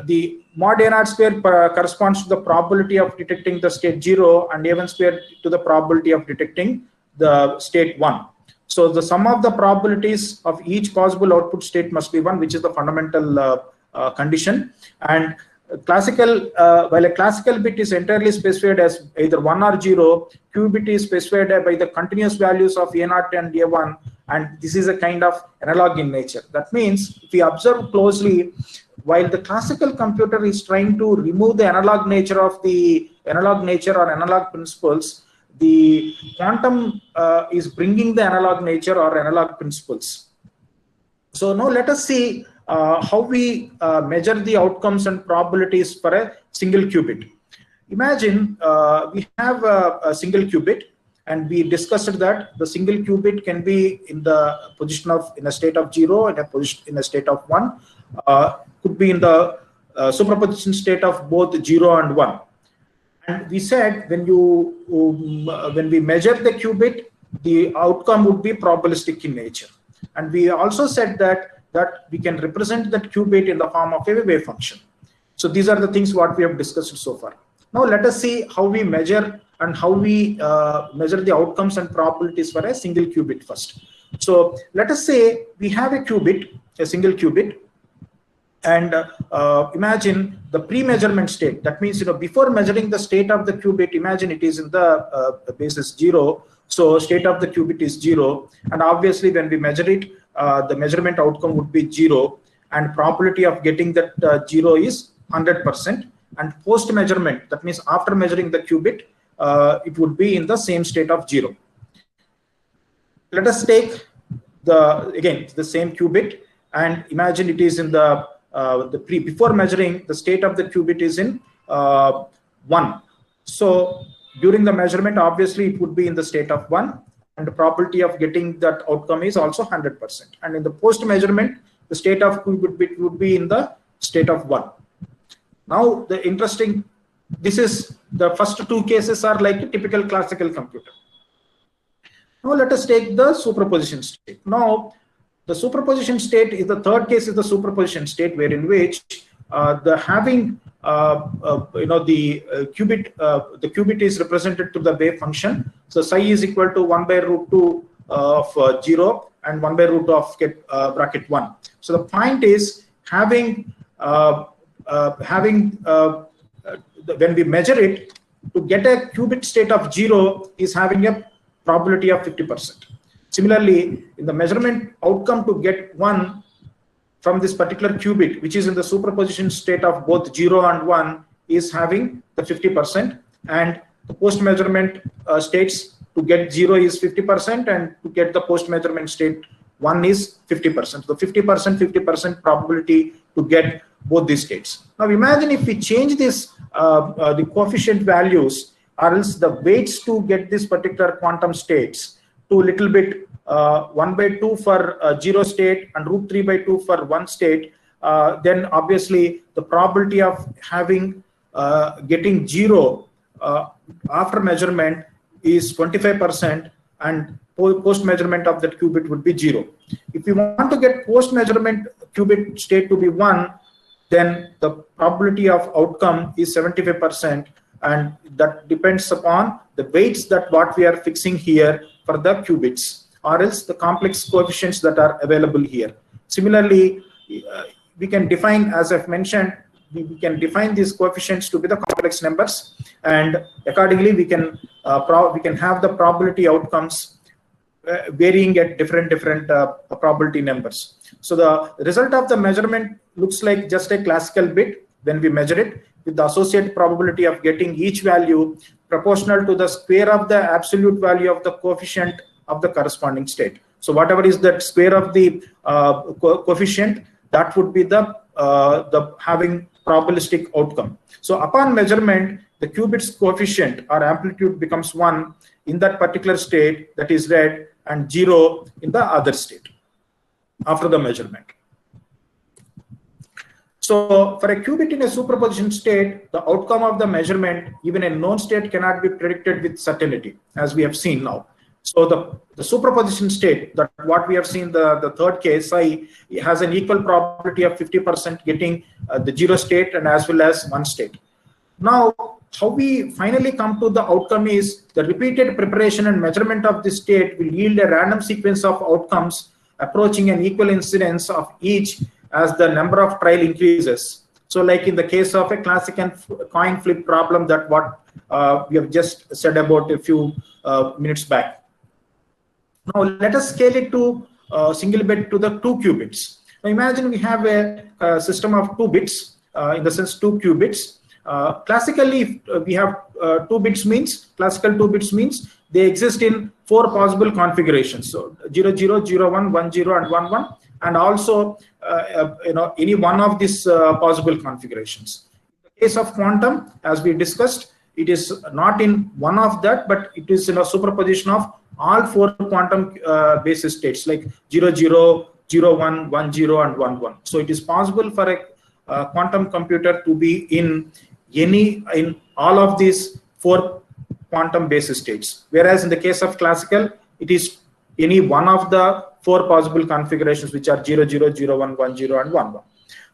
the mod a0 square corresponds to the probability of detecting the state 0, and a1 square to the probability of detecting the state 1. So the sum of the probabilities of each possible output state must be 1, which is the fundamental condition. And classical, while a classical bit is entirely specified as either 1 or 0, qubit is specified by the continuous values of a0 and a1, and this is a kind of analog in nature. That means if we observe closely, while the classical computer is trying to remove the analog nature of the or analog principles, the quantum is bringing the analog nature or analog principles. So now let us see how we measure the outcomes and probabilities for a single qubit. Imagine we have a single qubit, and we discussed that the single qubit can be in the position of in a state of 0 and in a state of 1, could be in the superposition state of both 0 and 1. And we said when we measure the qubit, the outcome would be probabilistic in nature. And we also said that we can represent that qubit in the form of a wave function. So these are the things what we have discussed so far. Now let us see how we measure and how we measure the outcomes and probabilities for a single qubit first. So let us say we have a qubit, a single qubit, and imagine the pre-measurement state. That means, before measuring the state of the qubit, imagine it is in the basis 0. So state of the qubit is 0, and obviously when we measure it, the measurement outcome would be 0, and probability of getting that 0 is 100%. And post measurement, that means after measuring the qubit, it would be in the same state of 0. Let us take again the same qubit and imagine it is in the before measuring, the state of the qubit is in 1. So during the measurement, obviously it would be in the state of 1, and the probability of getting that outcome is also 100%. And in the post measurement, the state of qubit would be in the state of 1. Now this is the first two cases are like a typical classical computer. Now let us take the superposition state. Now the superposition state is the third case, is the superposition state, wherein which the qubit is represented to the wave function. So psi is equal to 1 by root 2 of 0 and 1 by root 2 of bracket 1. So the point is when we measure it, to get a qubit state of 0 is having a probability of 50%. Similarly, in the measurement outcome to get 1 from this particular qubit, which is in the superposition state of both 0 and 1, is having the 50%, and the post measurement states to get 0 is 50%, and to get the post measurement state 1 is 50%. So 50% probability to get both these states. Now imagine if we change this the coefficient values, or else the weights to get this particular quantum states to a little bit 1 by 2 for 0 state and root 3 by 2 for 1 state, then obviously the probability of having getting 0 after measurement is 25%, and post measurement of that qubit would be 0. If you want to get post measurement qubit state to be 1, then the probability of outcome is 75%, and that depends upon the weights that what we are fixing here for the qubits, or else the complex coefficients that are available here. Similarly, we can define, as I've mentioned, we can define these coefficients to be the complex numbers, and accordingly we can have the probability outcomes varying at different probability numbers. So the result of the measurement looks like just a classical bit when we measure it, with the associated probability of getting each value proportional to the square of the absolute value of the coefficient of the corresponding state. So whatever is that square of the coefficient, that would be the having probabilistic outcome. So upon measurement, the qubit's coefficient or amplitude becomes 1 in that particular state, that is red, and 0 in the other state after the measurement. So for a qubit in a superposition state, the outcome of the measurement, even a known state, cannot be predicted with certainty, as we have seen now. So the superposition state, that what we have seen, the third case, psi, has an equal probability of 50% getting the 0 state and as well as 1 state. Now, how we finally come to the outcome is the repeated preparation and measurement of this state will yield a random sequence of outcomes approaching an equal incidence of each as the number of trial increases. So like in the case of a classic and coin flip problem that what we have just said about a few minutes back. Now let us scale it to single bit to the 2 qubits. Now imagine we have a system of 2 bits, in the sense 2 qubits. Classically, we have 2 bits means, classical 2 bits means they exist in 4 possible configurations. So 0, 0, 0, 1, 1, 0, and 1, 1, and also any one of these possible configurations. In the case of quantum, as we discussed, it is not in one of that, but it is in a superposition of all 4 quantum basis states like 0, 0, 0, 1, 1, 0, and 1, 1. So it is possible for a quantum computer to be in all of these 4 quantum basis states, whereas in the case of classical, it is any one of the 4 possible configurations, which are 0, 0, 0, 1, 1, 0, and 1, 1.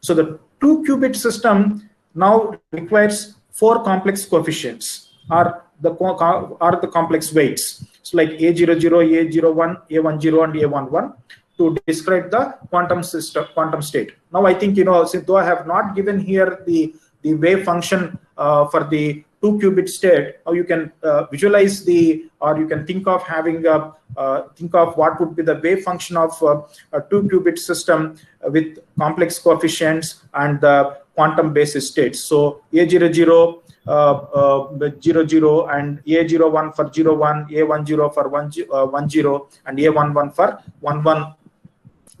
So the 2 qubit system now requires 4 complex coefficients, or the complex weights. So like A00, A01, A10, and A11 to describe the quantum system, quantum state. Now I think, since though I have not given here the wave function for the 2-qubit state, how you can visualize or you can think of having think of what would be the wave function of a 2-qubit system with complex coefficients and the quantum basis states. So A00 00 and A01 for 01, A10 for 10, and A11 for 11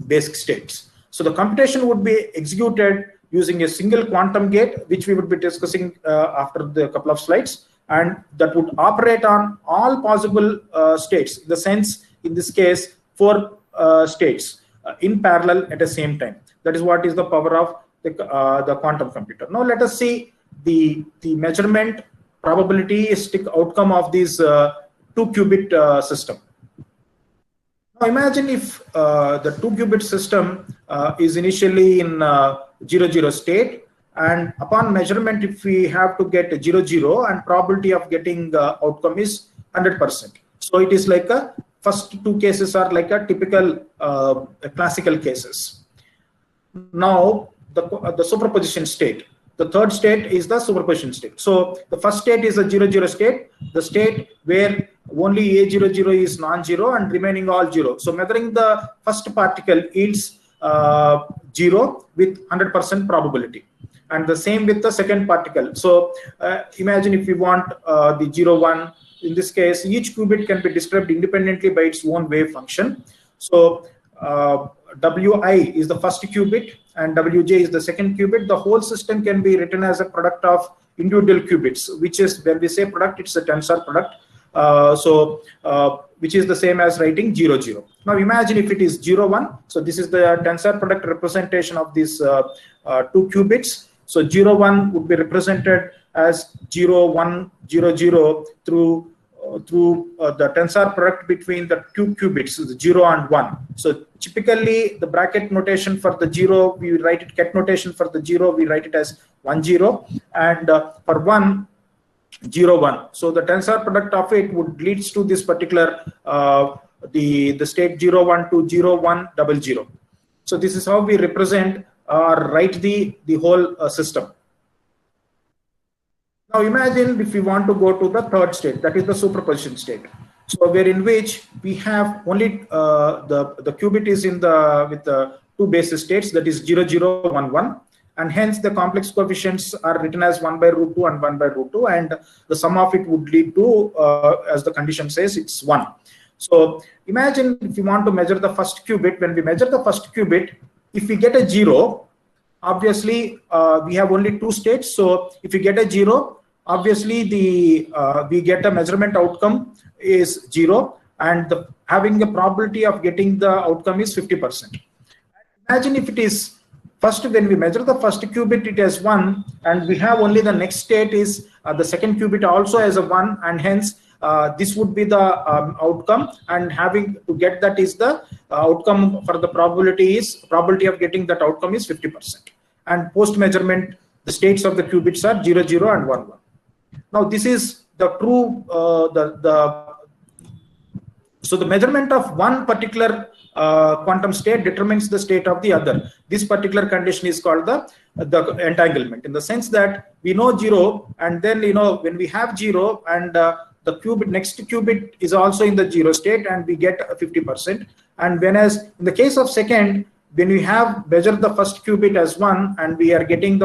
basic states. So the computation would be executed using a single quantum gate, which we would be discussing after the couple of slides, and that would operate on all possible states. In the sense, in this case, 4 states in parallel at the same time. That is what is the power of the quantum computer. Now let us see the measurement probabilistic outcome of this 2-qubit system. Now imagine if the 2-qubit system is initially in 00 state, and upon measurement, if we have to get 00, and probability of getting the outcome is 100%. So it is like a first 2 cases are like a typical classical cases. Now the superposition state. The third state is the superposition state. So the first state is a 00 state, the state where only A00 is non-zero and remaining all 0. So measuring the first particle yields 0 with 100% probability. And the same with the second particle. So imagine if we want the 01, in this case, each qubit can be described independently by its own wave function. So Wi is the first qubit and Wj is the second qubit. The whole system can be written as a product of individual qubits, which is, when we say product, it's a tensor product. Which is the same as writing 00. Now imagine if it is 01. So this is the tensor product representation of these 2 qubits. So 01 would be represented as 0100 through the tensor product between the 2 qubits, 0 and 1. So typically the bracket notation for the 0, we write it, ket notation for the 0, we write it as 10, and for 1, 01. So the tensor product of it would leads to this particular the state 01 to 0100. So this is how we represent or write the whole system. Now imagine if we want to go to the third state, that is the superposition state. So where in which we have only the qubit is in with the 2 basis states, that is 0011. And hence the complex coefficients are written as 1/√2 and 1/√2, and the sum of it would lead to, as the condition says, it's 1. So imagine if we want to measure the first qubit. When we measure the first qubit, if we get a 0, obviously we have only 2 states. So if we get a 0, obviously we get a measurement outcome is 0, and having a probability of getting the outcome is 50%. Imagine if it is first, when we measure the first qubit, it has 1, and we have only the next state is the second qubit also has a 1, and hence this would be the outcome, and having to get that is the outcome for the probability of getting that outcome is 50%. And post measurement, the states of the qubits are 00 and 11. Now this is the true so the measurement of one particular quantum state determines the state of the other. This particular condition is called the entanglement, in the sense that we know 0, and then when we have 0 and the qubit, next qubit is also in the 0 state, and we get 50%. And whereas in the case of second, when we have measured the first qubit as 1, and we are getting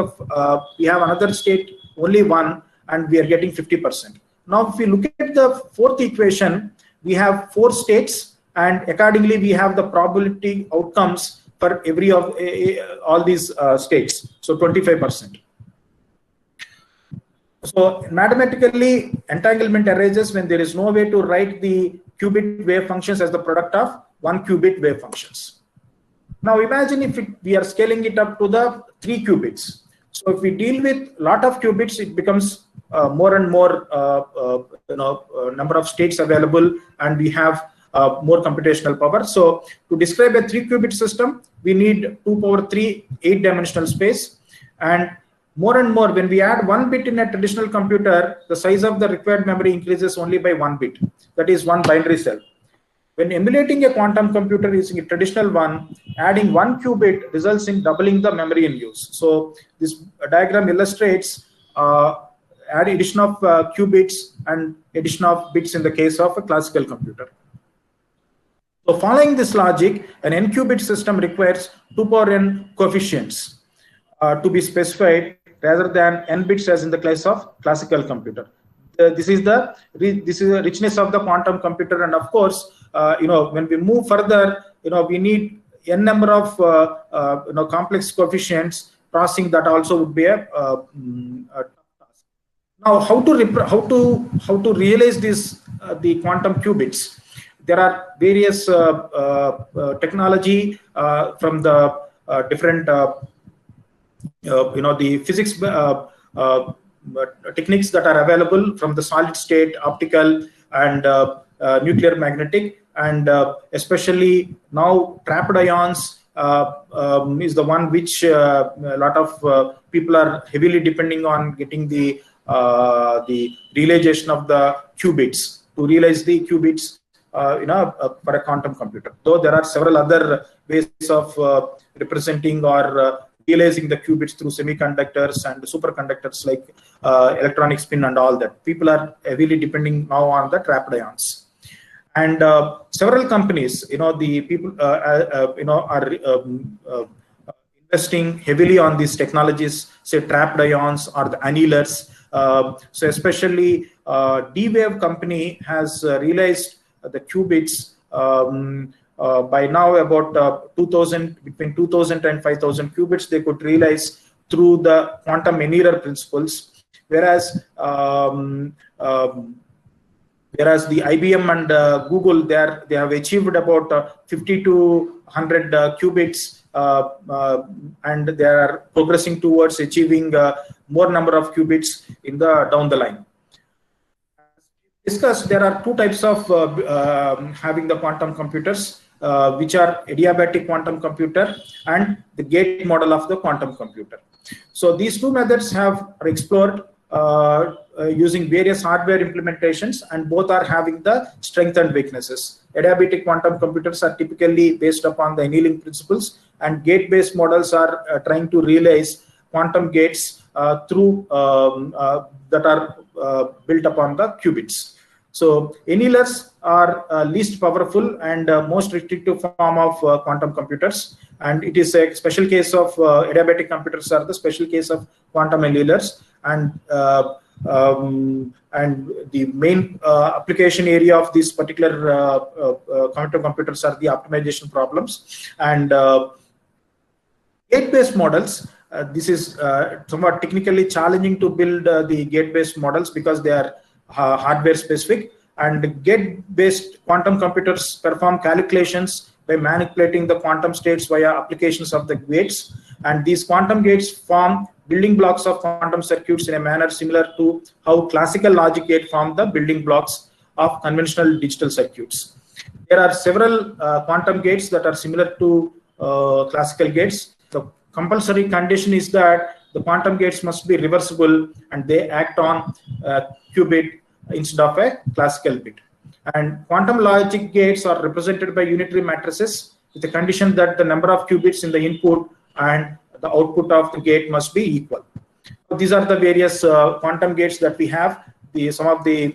we have another state only 1, and we are getting 50%. Now if we look at the fourth equation, we have 4 states, and accordingly we have the probability outcomes for every of all these states, so 25%. So mathematically, entanglement arises when there is no way to write the qubit wave functions as the product of 1 qubit wave functions. Now imagine if we are scaling it up to the 3 qubits. So if we deal with a lot of qubits, it becomes more and more number of states available, and we have more computational power. So to describe a 3 qubit system, we need 2 power 3 8-dimensional space, and more and more, when we add 1 bit in a traditional computer, the size of the required memory increases only by 1 bit. That is one binary cell. When emulating a quantum computer using a traditional one, adding 1 qubit results in doubling the memory in use. So this diagram illustrates addition of qubits and addition of bits in the case of a classical computer. So following this logic, an n qubit system requires 2 power n coefficients to be specified rather than n bits as in the case of classical computer. This is the richness of the quantum computer, and of course, when we move further, we need n number of complex coefficients. Processing that also would be a task. Now, how to realize this the quantum qubits? There are various technology from the different the physics techniques that are available, from the solid state, optical, and nuclear magnetic, and especially now trapped ions is the one which a lot of people are heavily depending on getting the realization of the qubits, to realize the qubits for a quantum computer. Though there are several other ways of representing or realizing the qubits through semiconductors and superconductors like electronic spin and all that. People are heavily depending now on the trapped ions. And several companies, the people, are investing heavily on these technologies, say trapped ions or the annealers. So especially D-Wave company has realized the qubits by now about 2000, between 2000 and 5000 qubits they could realize through the quantum annealer principles, whereas the IBM and Google, they have achieved about 50 to 100 qubits, and they are progressing towards achieving more number of qubits in the down the line. Discussed, there are two types of having the quantum computers, which are adiabatic quantum computer and the gate model of the quantum computer. So these two methods are explored using various hardware implementations, and both are having the strengths and weaknesses. Adiabatic quantum computers are typically based upon the annealing principles, and gate-based models are trying to realize quantum gates through that are built upon the qubits. So annealers are least powerful and most restrictive form of quantum computers, and it is a special case of adiabatic computers are the special case of quantum annealers, and the main application area of this particular quantum computers are the optimization problems. And gate-based models, this is somewhat technically challenging to build the gate-based models because they are hardware specific, and gate-based quantum computers perform calculations by manipulating the quantum states via applications of the gates, and these quantum gates form building blocks of quantum circuits in a manner similar to how classical logic gate form the building blocks of conventional digital circuits. There are several quantum gates that are similar to classical gates. The compulsory condition is that the quantum gates must be reversible and they act on qubit instead of a classical bit. And quantum logic gates are represented by unitary matrices with the condition that the number of qubits in the input and the output of the gate must be equal. These are the various quantum gates that we have. Some of the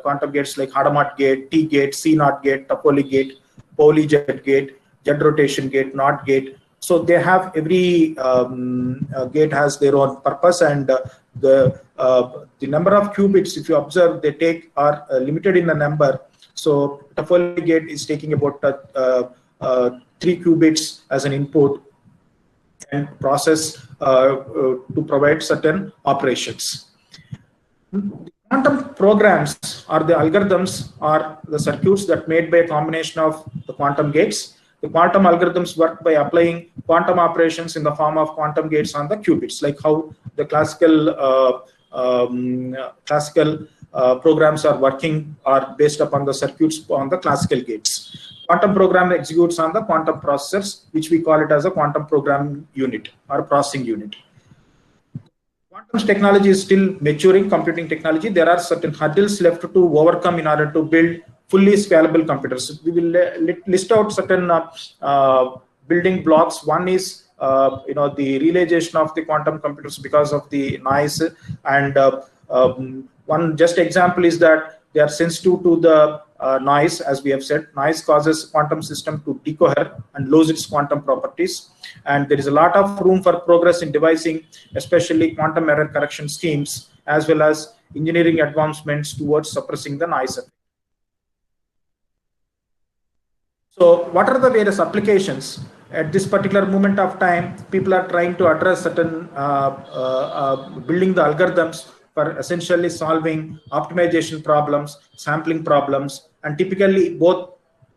quantum gates like Hadamard gate, T gate, C naught gate, Toffoli gate, Pauli jet gate, jet rotation gate, NOT gate. So they have every gate has their own purpose, and the number of qubits, if you observe, they take are limited in the number. So Toffoli gate is taking about 3 qubits as an input and process to provide certain operations. The quantum programs or the algorithms are the circuits that made by a combination of the quantum gates. The quantum algorithms work by applying quantum operations in the form of quantum gates on the qubits, like how the classical programs are working are based upon the circuits on the classical gates. Quantum program executes on the quantum processors, which we call it as a quantum program unit or processing unit. technology is still maturing, computing technology. There are certain hurdles left to overcome in order to build fully scalable computers. We will list out certain building blocks. One is the realization of the quantum computers because of the noise, and one just example is that they are sensitive to the noise. As we have said, noise causes quantum system to decohere and lose its quantum properties, and there is a lot of room for progress in devising especially quantum error correction schemes, as well as engineering advancements towards suppressing the noise effect. So what are the various applications? At this particular moment of time, people are trying to address certain building the algorithms for essentially solving optimization problems, sampling problems, and typically both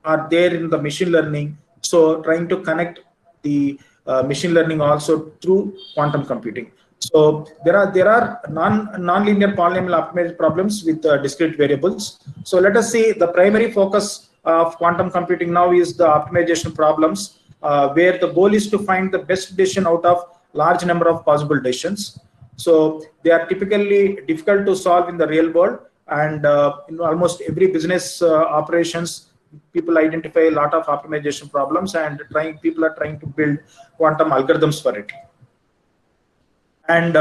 are there in the machine learning. So trying to connect the machine learning also through quantum computing. So there are non-linear polynomial optimization problems with discrete variables. So let us see, the primary focus of quantum computing now is the optimization problems, where the goal is to find the best decision out of large number of possible decisions. So they are typically difficult to solve in the real world, and in almost every business operations, people identify a lot of optimization problems, and people are trying to build quantum algorithms for it. And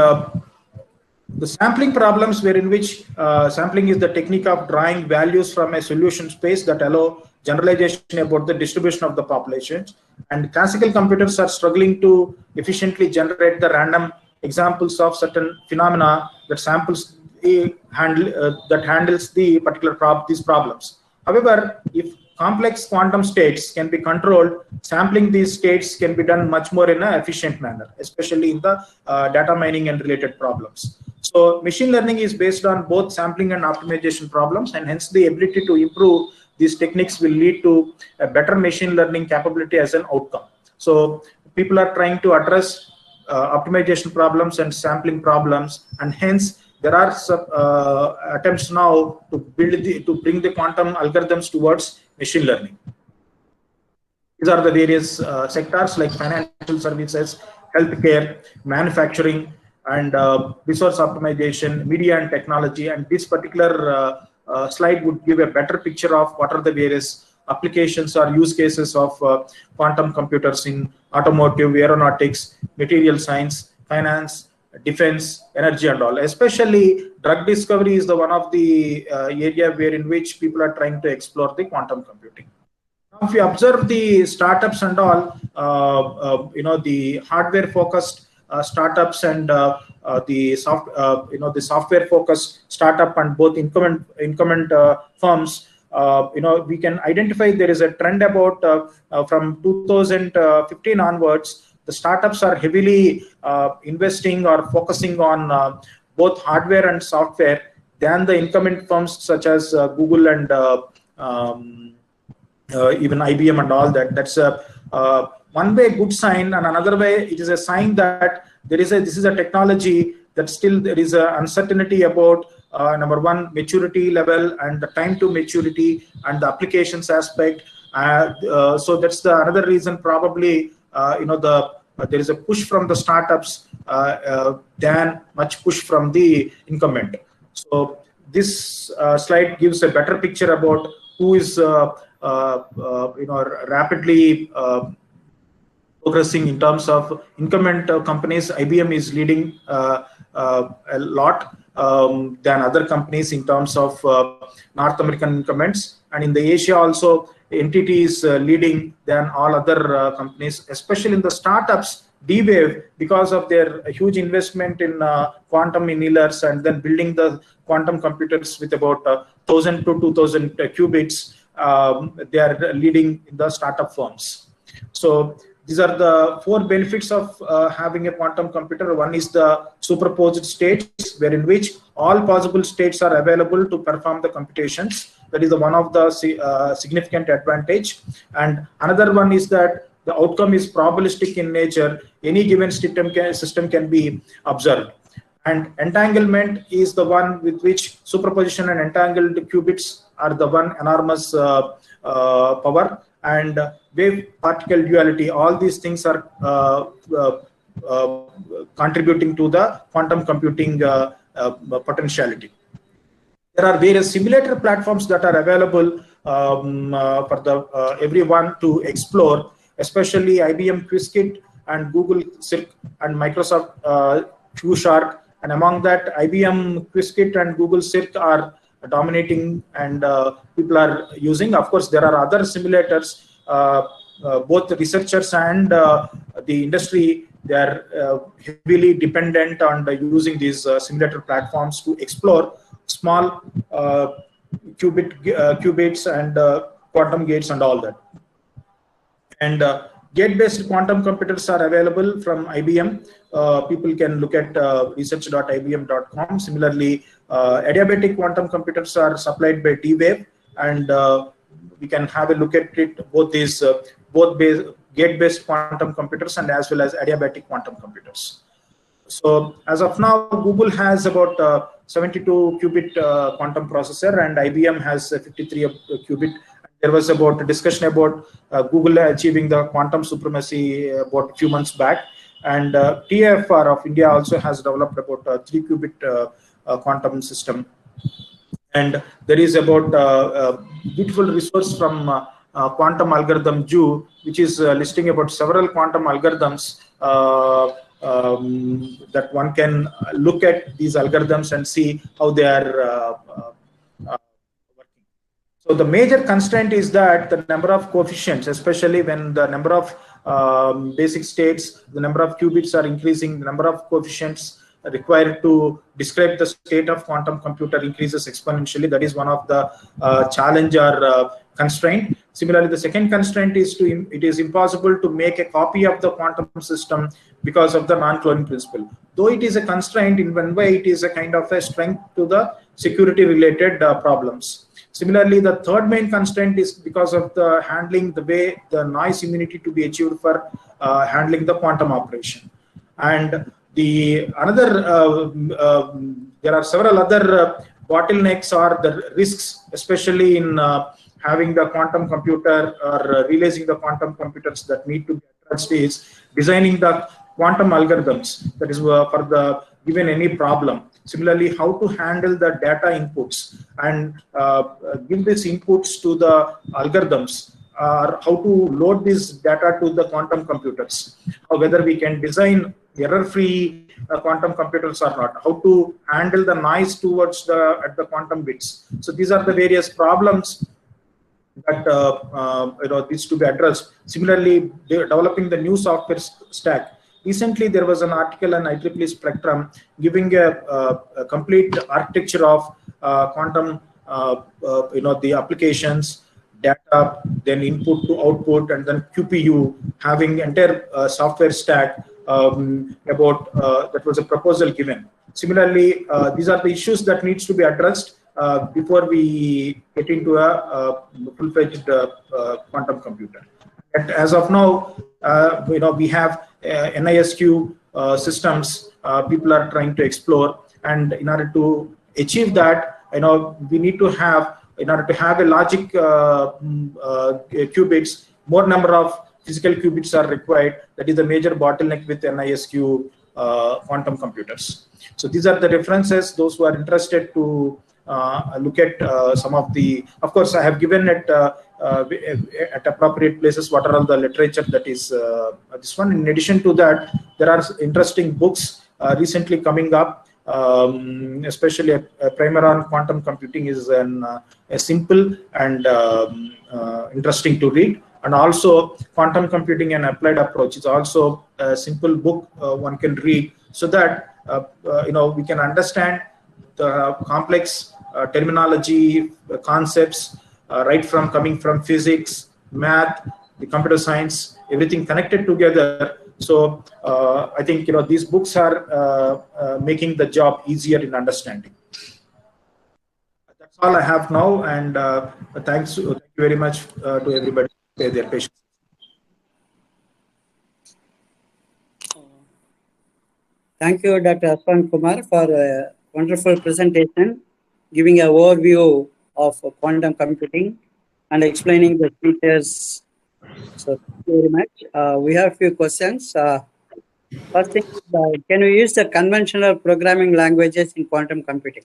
the sampling problems, wherein which sampling is the technique of drawing values from a solution space that allow generalization about the distribution of the population. And classical computers are struggling to efficiently generate the random examples of certain phenomena that samples that handles the particular these problems. However, if complex quantum states can be controlled, sampling these states can be done much more in an efficient manner, especially in the data mining and related problems. So machine learning is based on both sampling and optimization problems, and hence the ability to improve these techniques will lead to a better machine learning capability as an outcome. So people are trying to address optimization problems and sampling problems, and hence there are some attempts now to bring the quantum algorithms towards machine learning. These are the various sectors like financial services, healthcare, manufacturing, and resource optimization, media and technology. And this particular slide would give a better picture of what are the various applications or use cases of quantum computers in automotive, aeronautics, material science, finance, defense, energy, and all. Especially drug discovery is the one of the area where in which people are trying to explore the quantum computing. Now, if you observe the startups and all, the hardware focused startups and the software focused startup and both incumbent firms, we can identify there is a trend about from 2015 onwards. The startups are heavily investing or focusing on both hardware and software than the incumbent firms such as Google and even IBM and all that. That's a one way good sign, and another way it is a sign that this is a technology that still there is a uncertainty about number one, maturity level and the time to maturity and the applications aspect. So that's the another reason probably there is a push from the startups than much push from the incumbent. So this slide gives a better picture about who is rapidly progressing in terms of incumbent companies. IBM is leading a lot than other companies in terms of North American incumbents, and in the Asia also NTT is leading than all other companies, especially in the startups. D-Wave, because of their huge investment in quantum annealers and then building the quantum computers with about 1,000 to 2,000 qubits, they are leading in the startup firms. So these are the four benefits of having a quantum computer. One is the superposed states, wherein which all possible states are available to perform the computations. That is the one of the significant advantage. And another one is that the outcome is probabilistic in nature. Any given system can be observed. And entanglement is the one with which superposition and entangled qubits are the one enormous power. And wave particle duality, all these things are contributing to the quantum computing potentiality. There are various simulator platforms that are available for the everyone to explore, especially IBM Qiskit and Google Circ and Microsoft QShark. And among that, IBM Qiskit and Google Circ are dominating, and people are using. Of course, there are other simulators. Both the researchers and the industry, they are heavily dependent on using these simulator platforms to explore small qubits and quantum gates and all that. And gate-based quantum computers are available from IBM. People can look at research.ibm.com. Similarly, adiabatic quantum computers are supplied by D-Wave, and we can have a look at it, both these gate-based quantum computers and as well as adiabatic quantum computers. So as of now, Google has about 72 qubit quantum processor, and IBM has 53 qubit. There was about a discussion about Google achieving the quantum supremacy about a few months back, and TFR of India also has developed about 3 qubit quantum system. And there is about a beautiful resource from Quantum Algorithm Jew, which is listing about several quantum algorithms that one can look at these algorithms and see how they are working. So the major constraint is that the number of coefficients, especially when the number of basic states, the number of qubits are increasing, the number of coefficients required to describe the state of quantum computer increases exponentially. That is one of the challenge or constraint. Similarly, the second constraint is it is impossible to make a copy of the quantum system because of the non-cloning principle. Though it is a constraint, in one way it is a kind of a strength to the security related problems. Similarly, the third main constraint is because of the handling, the way the noise immunity to be achieved for handling the quantum operation. And the another there are several other bottlenecks or the risks, especially in having the quantum computer or realizing the quantum computers that need to be addressed is designing the quantum algorithms, that is for the given any problem. Similarly, how to handle the data inputs and give these inputs to the algorithms, or how to load this data to the quantum computers, or whether we can design error-free quantum computers or not, how to handle the noise towards at the quantum bits. So these are the various problems that needs to be addressed. Similarly, developing the new software stack. Recently, there was an article on IEEE Spectrum giving a complete architecture of quantum, the applications, data, then input to output, and then QPU, having entire software stack about that was a proposal given. Similarly, these are the issues that needs to be addressed before we get into a full-fledged quantum computer. And as of now, we have NISQ systems people are trying to explore, and in order to achieve that, we need to have, in order to have a logic qubits, more number of physical qubits are required. That is the major bottleneck with NISQ quantum computers. So these are the references. Those who are interested to look at some of the, of course, I have given it at appropriate places what are all the literature that is this one. In addition to that, there are interesting books recently coming up, especially a primer on quantum computing is a simple and interesting to read. And also quantum computing and applied approach is also a simple book one can read, so that we can understand the complex terminology, concepts, right from coming from physics, math, the computer science, everything connected together. So I think these books are making the job easier in understanding. That's all I have now, and thank you very much to everybody for their patience. Thank you, Dr. Aswan Kumar, for a wonderful presentation, giving an overview of quantum computing and explaining the features. So thank you very much. We have a few questions. First thing, can we use the conventional programming languages in quantum computing?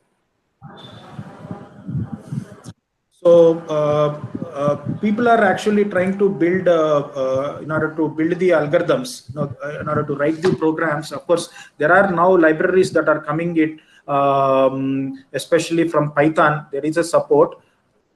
So people are actually trying to build in order to build the algorithms, in order to write the programs. Of course, there are now libraries that are coming in, especially from Python. There is a support,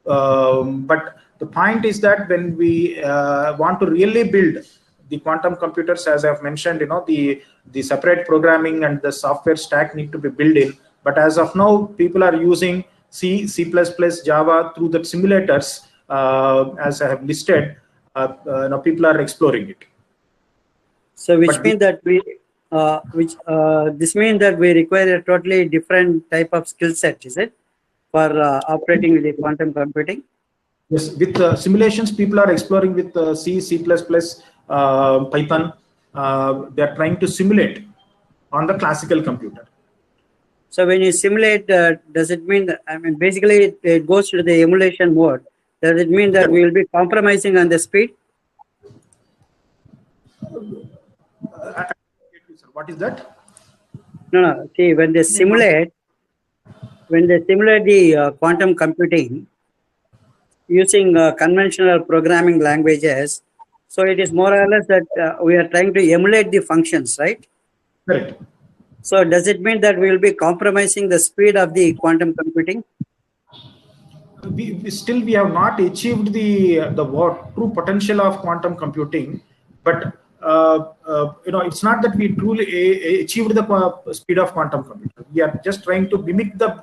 but the point is that when we want to really build the quantum computers, as I've mentioned, the separate programming and the software stack need to be built in. But as of now, people are using C, C++, Java through the simulators, as I have listed. Now people are exploring it. So, which means that this means that we require a totally different type of skill set, is it, for operating with the quantum computing? Yes, with simulations, people are exploring with C, C++, Python. They are trying to simulate on the classical computer. So when you simulate, does it mean that, I mean, basically it goes to the emulation mode. Does it mean that we will be compromising on the speed? What is that? No. See, when they simulate the quantum computing using conventional programming languages, so it is more or less that we are trying to emulate the functions, right? Correct. So does it mean that we will be compromising the speed of the quantum computing? We still have not achieved the true potential of quantum computing, but it's not that we truly achieved the speed of quantum computing. We are just trying to mimic the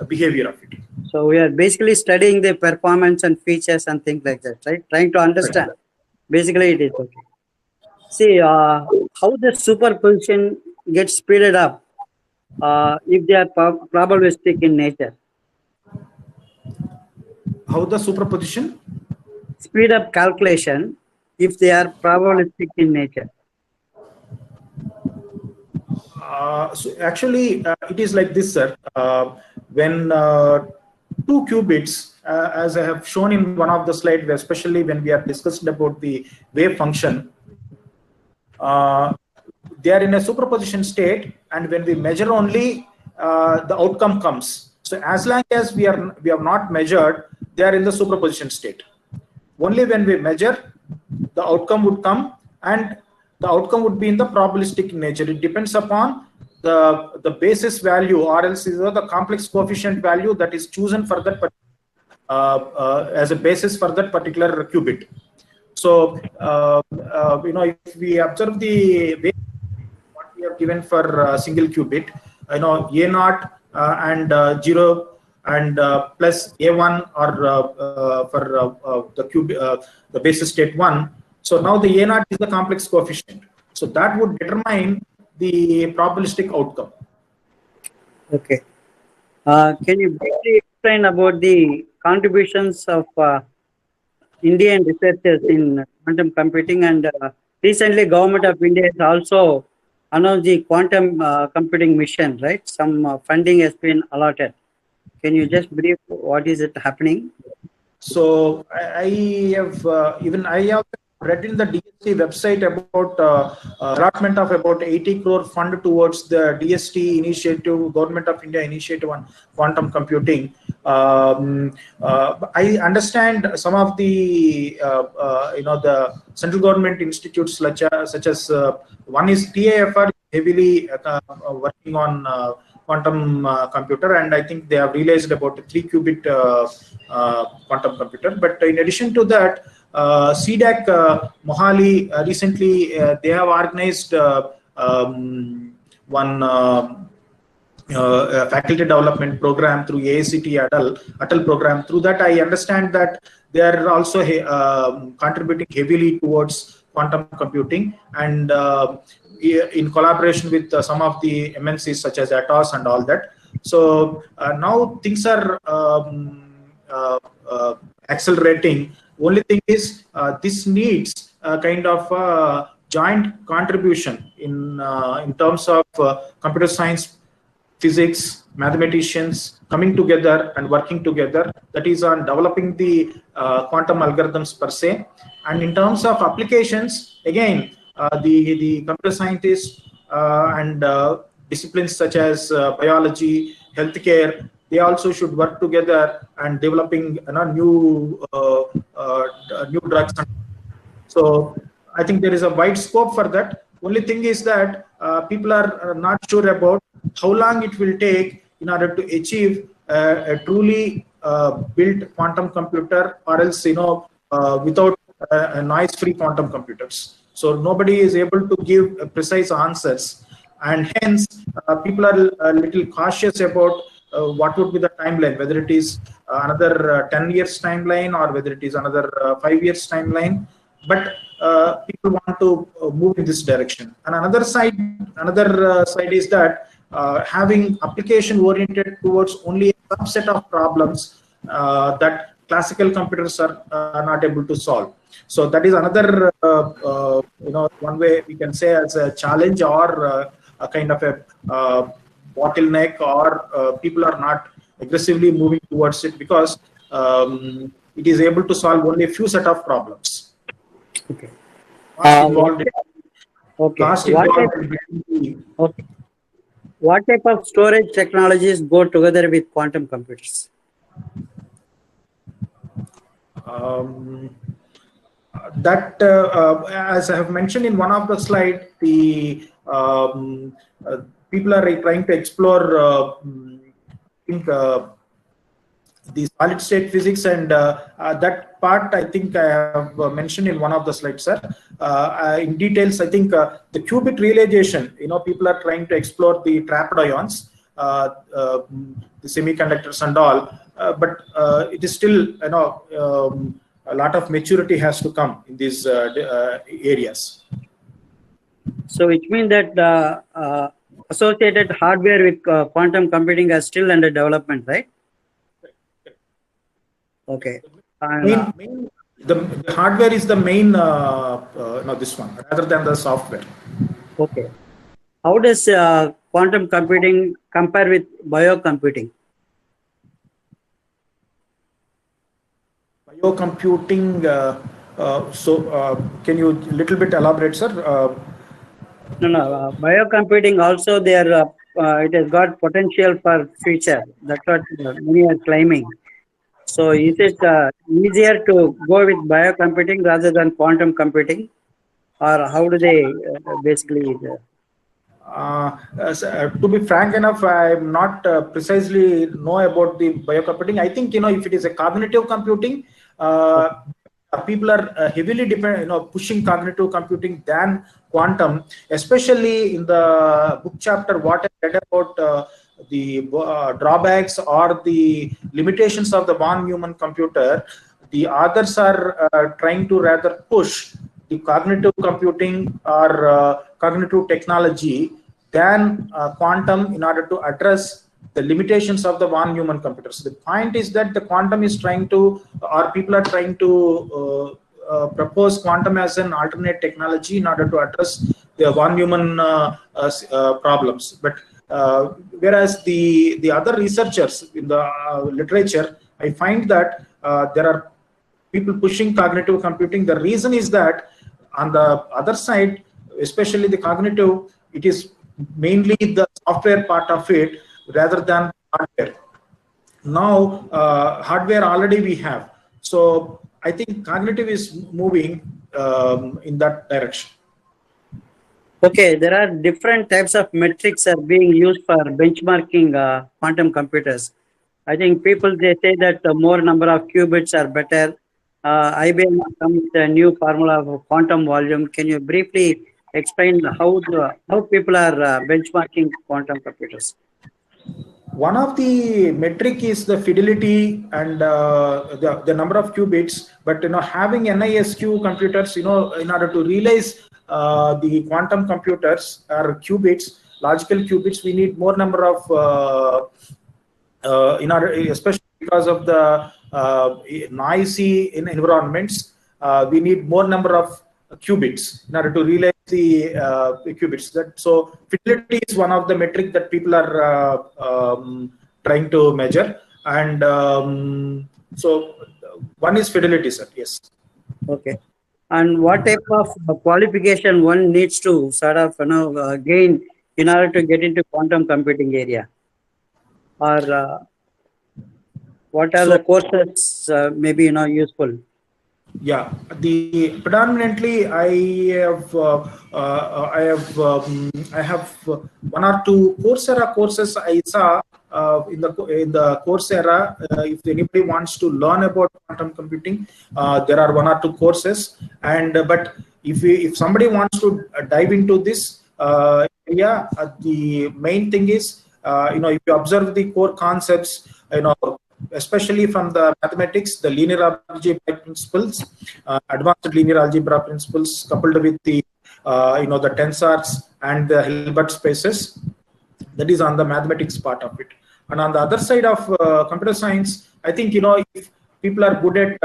behavior of it. So we are basically studying the performance and features and things like that, right? Trying to understand. Right. Basically, it is okay. See, how the superposition gets speeded up if they are probabilistic in nature. How the superposition? Speed up calculation if they are probabilistic in nature. So actually, it is like this, sir. When 2 qubits, as I have shown in one of the slides, especially when we are discussing about the wave function, they are in a superposition state, and when we measure only, the outcome comes. So as long as we have not measured, they are in the superposition state. Only when we measure, the outcome would come, and the outcome would be in the probabilistic nature. It depends upon the basis value, or else is the complex coefficient value that is chosen for that as a basis for that particular qubit. So if we observe the way what we have given for a single qubit, A0 and 0 and plus A1 or for the basis state 1. So now the A0 is the complex coefficient. So that would determine the probabilistic outcome. Okay. Can you briefly explain about the contributions of Indian researchers in quantum computing? And recently, Government of India has also announced the quantum computing mission, right? Some funding has been allotted. Can you just brief what is it happening? So I have read in the DST website about allotment of about 80 crore fund towards the DST initiative, Government of India initiative on quantum computing. I understand some of the the central government institutes such as one is TAFR heavily working on quantum computer, and I think they have realized about a 3 qubit quantum computer. But in addition to that, CDAC Mohali recently they have organized one faculty development program through AICT Atal program. Through that, I understand that they are also contributing heavily towards quantum computing, and in collaboration with some of the MNCs such as Atos and all that. So now things are accelerating. Only thing is this needs a kind of joint contribution in terms of computer science, physics, mathematicians coming together and working together. That is on developing the quantum algorithms per se. And in terms of applications, again, the computer scientists and disciplines such as biology, healthcare, they also should work together and developing new drugs. So I think there is a wide scope for that. Only thing is that people are not sure about how long it will take in order to achieve a truly built quantum computer, or else without noise-free quantum computers. So nobody is able to give precise answers, and hence people are a little cautious about what would be the timeline, whether it is another 10 years timeline or whether it is another 5 years timeline. But people want to move in this direction. And another side is that having application oriented towards only a subset of problems that classical computers are not able to solve. So that is another one way we can say as a challenge, or a kind of a bottleneck, or people are not aggressively moving towards it because it is able to solve only a few set of problems. Okay. Okay. What type of storage technologies go together with quantum computers? As I have mentioned in one of the slides, the people are trying to explore the solid state physics, and that part I think I have mentioned in one of the slides, sir. In details, I think the qubit realization, people are trying to explore the trapped ions, the semiconductors and all, but it is still, a lot of maturity has to come in these areas. So it means that associated hardware with quantum computing is still under development, right? Okay. And, the hardware is the main, this one, rather than the software. Okay. How does quantum computing compare with biocomputing? Biocomputing, can you a little bit elaborate, sir? No. Biocomputing also it has got potential for future. That's what many are claiming. So is it easier to go with biocomputing rather than quantum computing, or how do they basically? To be frank enough, I'm not precisely know about the biocomputing. I think if it is a cognitive computing, people are heavily pushing cognitive computing than quantum, especially in the book chapter what I read about the drawbacks or the limitations of the von Neumann computer. The authors are trying to rather push the cognitive computing or cognitive technology than quantum in order to address the limitations of the von Neumann computers. The point is that the quantum is trying to, or people are trying to propose quantum as an alternate technology in order to address the von Neumann problems. But whereas the other researchers in the literature, I find that there are people pushing cognitive computing. The reason is that on the other side, especially the cognitive, it is mainly the software part of it rather than hardware. Now, hardware already we have. So I think cognitive is moving in that direction. Okay, there are different types of metrics are being used for benchmarking quantum computers. I think they say that the more number of qubits are better. IBM comes with a new formula of quantum volume. Can you briefly explain how people are benchmarking quantum computers? One of the metric is the fidelity and the number of qubits. But having NISQ computers, in order to realize the quantum computers or qubits, logical qubits, we need more number of especially because of the noisy environments, we need more number of qubits in order to realize the qubits. So fidelity is one of the metric that people are trying to measure, and so one is fidelity, sir. Yes. Okay. And what type of qualification one needs to sort of gain in order to get into quantum computing area, or what are the So courses maybe useful? yeah, the predominantly I have one or two Coursera courses I saw in the Coursera. If anybody wants to learn about quantum computing, there are one or two courses. And but if somebody wants to dive into this area, the main thing is if you observe the core concepts, especially from the mathematics, the linear algebra principles, advanced linear algebra principles, coupled with the the tensors and the Hilbert spaces. That is on the mathematics part of it. And on the other side of computer science, I think if people are good at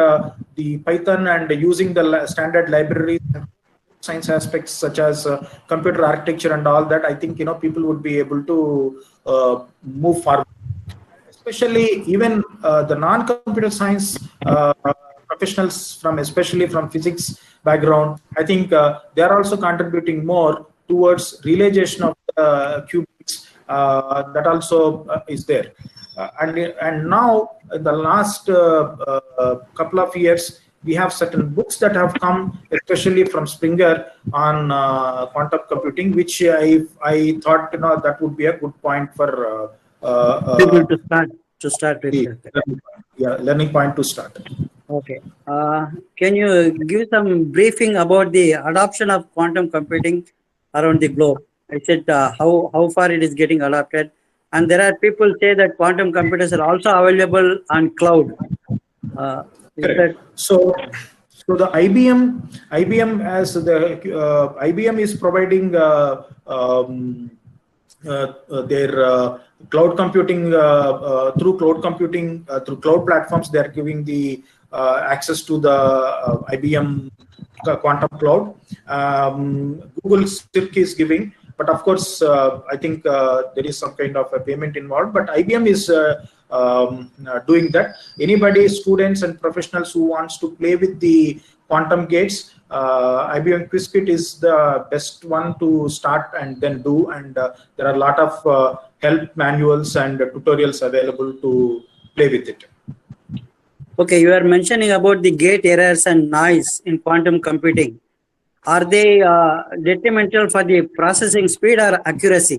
the Python and using the standard libraries, science aspects such as computer architecture and all that, I think people would be able to move forward. Especially even the non-computer science professionals especially from physics background, I think they are also contributing more towards realization of qubits. That also is there. And now in the last couple of years, we have certain books that have come, especially from Springer on quantum computing, which I thought that would be a good point for People to start with. Learning point to start. Okay. Can you give some briefing about the adoption of quantum computing around the globe? I said how far it is getting adopted, and there are people say that quantum computers are also available on cloud. So the IBM as the IBM is providing their cloud computing through cloud platforms. They are giving the access to the IBM quantum cloud. Google Circ is giving, but of course I think there is some kind of a payment involved, but IBM is doing that. Anybody, students and professionals who wants to play with the quantum gates, IBM Qiskit is the best one to start and then do, and there are a lot of help manuals and tutorials available to play with it. Okay, you are mentioning about the gate errors and noise in quantum computing. Are they detrimental for the processing speed or accuracy?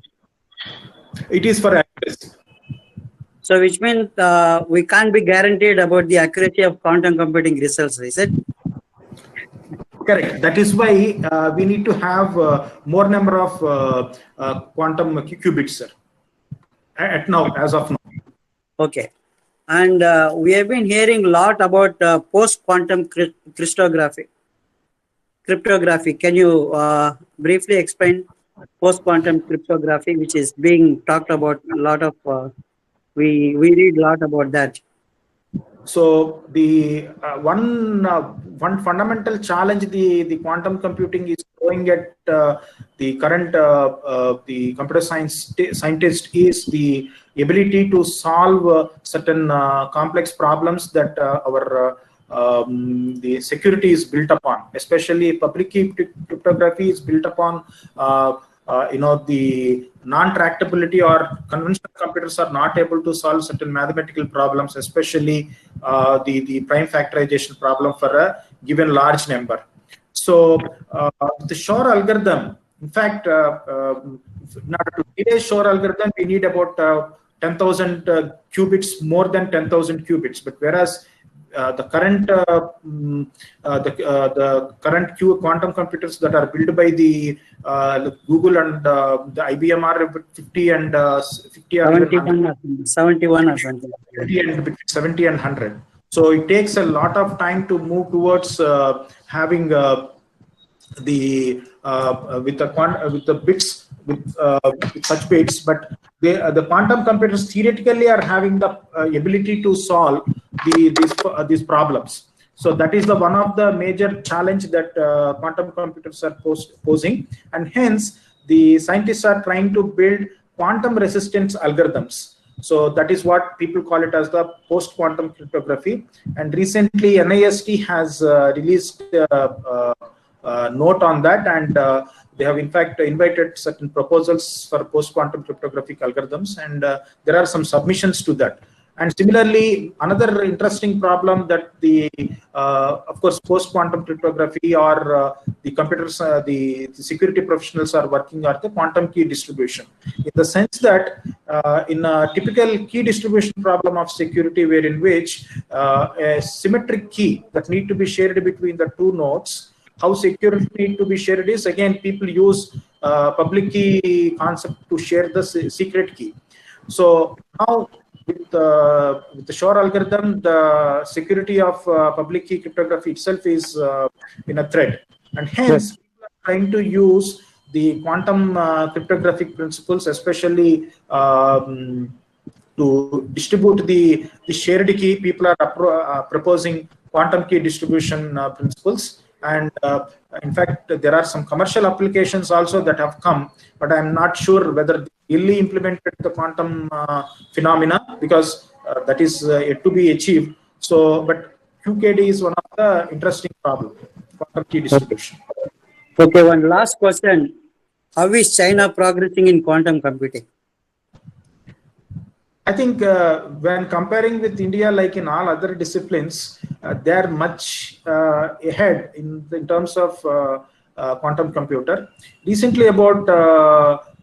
It is for accuracy. So which means we can't be guaranteed about the accuracy of quantum computing results, is it? Correct. That is why we need to have more number of quantum qubits, sir. As of now. Okay. And we have been hearing a lot about post-quantum cryptography. Can you briefly explain post-quantum cryptography, which is being talked about a lot of? We read a lot about that. So the one fundamental challenge the quantum computing is throwing at the current the computer scientist is the ability to solve certain complex problems that the security is built upon. Especially public key cryptography is built upon the non-tractability, or conventional computers are not able to solve certain mathematical problems, especially the prime factorization problem for a given large number. So the Shor algorithm, in fact, in order to delay Shor algorithm, we need about 10,000 qubits, more than 10,000 qubits. But whereas the current quantum computers that are built by the Google and the IBM are 50 and 50 or 71 or something. 70 and 100. So it takes a lot of time to move towards having with the bits with such bits, but the quantum computers theoretically are having the ability to solve these problems. So that is the one of the major challenge that quantum computers are posing, and hence the scientists are trying to build quantum resistance algorithms So that is what people call it as the post-quantum cryptography. And recently NIST has released a note on that, and they have in fact invited certain proposals for post-quantum cryptographic algorithms, and there are some submissions to that. And similarly, another interesting problem that the, of course, post-quantum cryptography or the computers, the security professionals are working on the quantum key distribution, in the sense that in a typical key distribution problem of security, where in which a symmetric key that need to be shared between the two nodes, how security need to be shared is, again, people use public key concept to share the secret key. So now, with the Shor algorithm, the security of public key cryptography itself is in a threat, and hence people are trying to use the quantum cryptographic principles, especially to distribute the shared key. People are proposing quantum key distribution principles, and in fact, there are some commercial applications also that have come, but I'm not sure whether they really implemented the quantum phenomena, because that is yet to be achieved. So, but QKD is one of the interesting problems, quantum key distribution. Okay, one last question. How is China progressing in quantum computing? I think when comparing with India, like in all other disciplines, they are much ahead in terms of quantum computer. Recently, about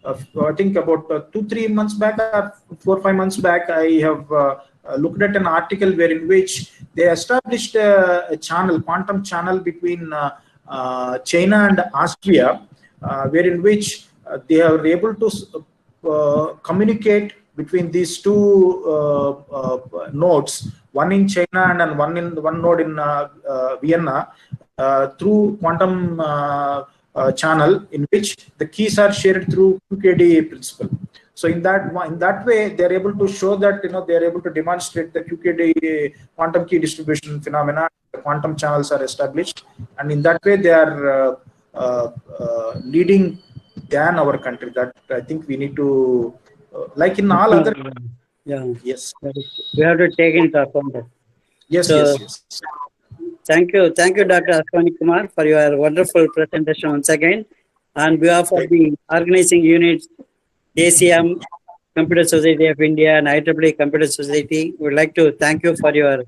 I think about 2-3 months back, or 4-5 months back, I have looked at an article wherein which they established a channel, quantum channel between China and Austria, wherein which they are able to communicate between these two nodes, one in China and one node in Vienna, through quantum channel, in which the keys are shared through QKD principle. So in that way, they are able to show that they are able to demonstrate the QKD quantum key distribution phenomena. The quantum channels are established, and in that way they are leading than our country. That I think we need to. Like in all other, yes, we have to take into account that. Yes, so, yes. Thank you, Dr. Ashwani Kumar, for your wonderful presentation once again. On behalf of the organizing units, ACM, Computer Society of India, and IEEE Computer Society, we would like to thank you for your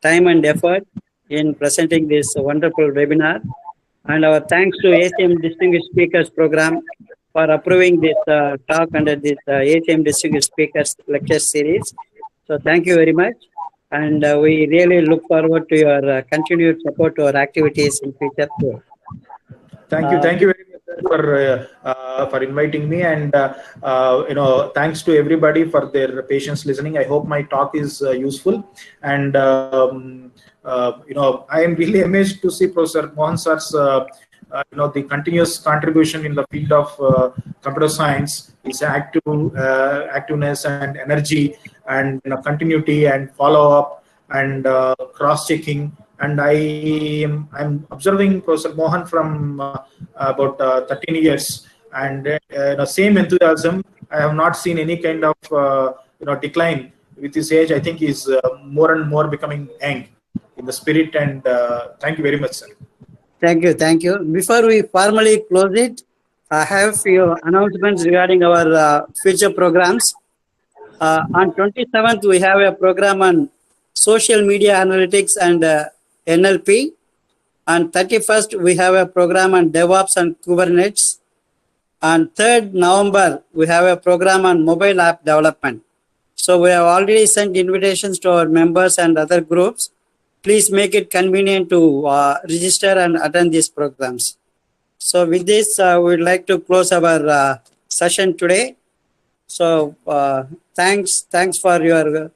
time and effort in presenting this wonderful webinar. And our thanks to ACM Distinguished Speakers Program for approving this talk under this ACM Distinguished Speakers Lecture Series. So thank you very much. And we really look forward to your continued support to our activities in future too. Thank you very much for inviting me, and thanks to everybody for their patience listening. I hope my talk is useful, and I am really amazed to see Professor Mohan sir's the continuous contribution in the field of computer science, his activeness and energy, and continuity and follow up and cross checking. And I'm observing Professor Mohan from about 13 years, and same enthusiasm. I have not seen any kind of decline with his age. I think he's more and more becoming young in the spirit. And thank you very much, sir. Thank you. Before we formally close it, I have a few announcements regarding our future programs. On 27th, we have a program on social media analytics and NLP. On 31st, we have a program on DevOps and Kubernetes. On 3rd November, we have a program on mobile app development. So we have already sent invitations to our members and other groups. Please make it convenient to register and attend these programs. So with this, we would like to close our session today. So thanks for your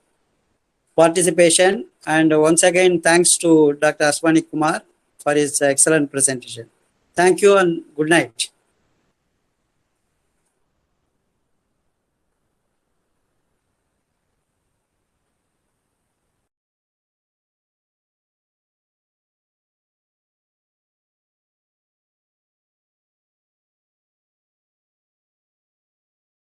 participation. And once again, thanks to Dr. Ashwani Kumar for his excellent presentation. Thank you and good night.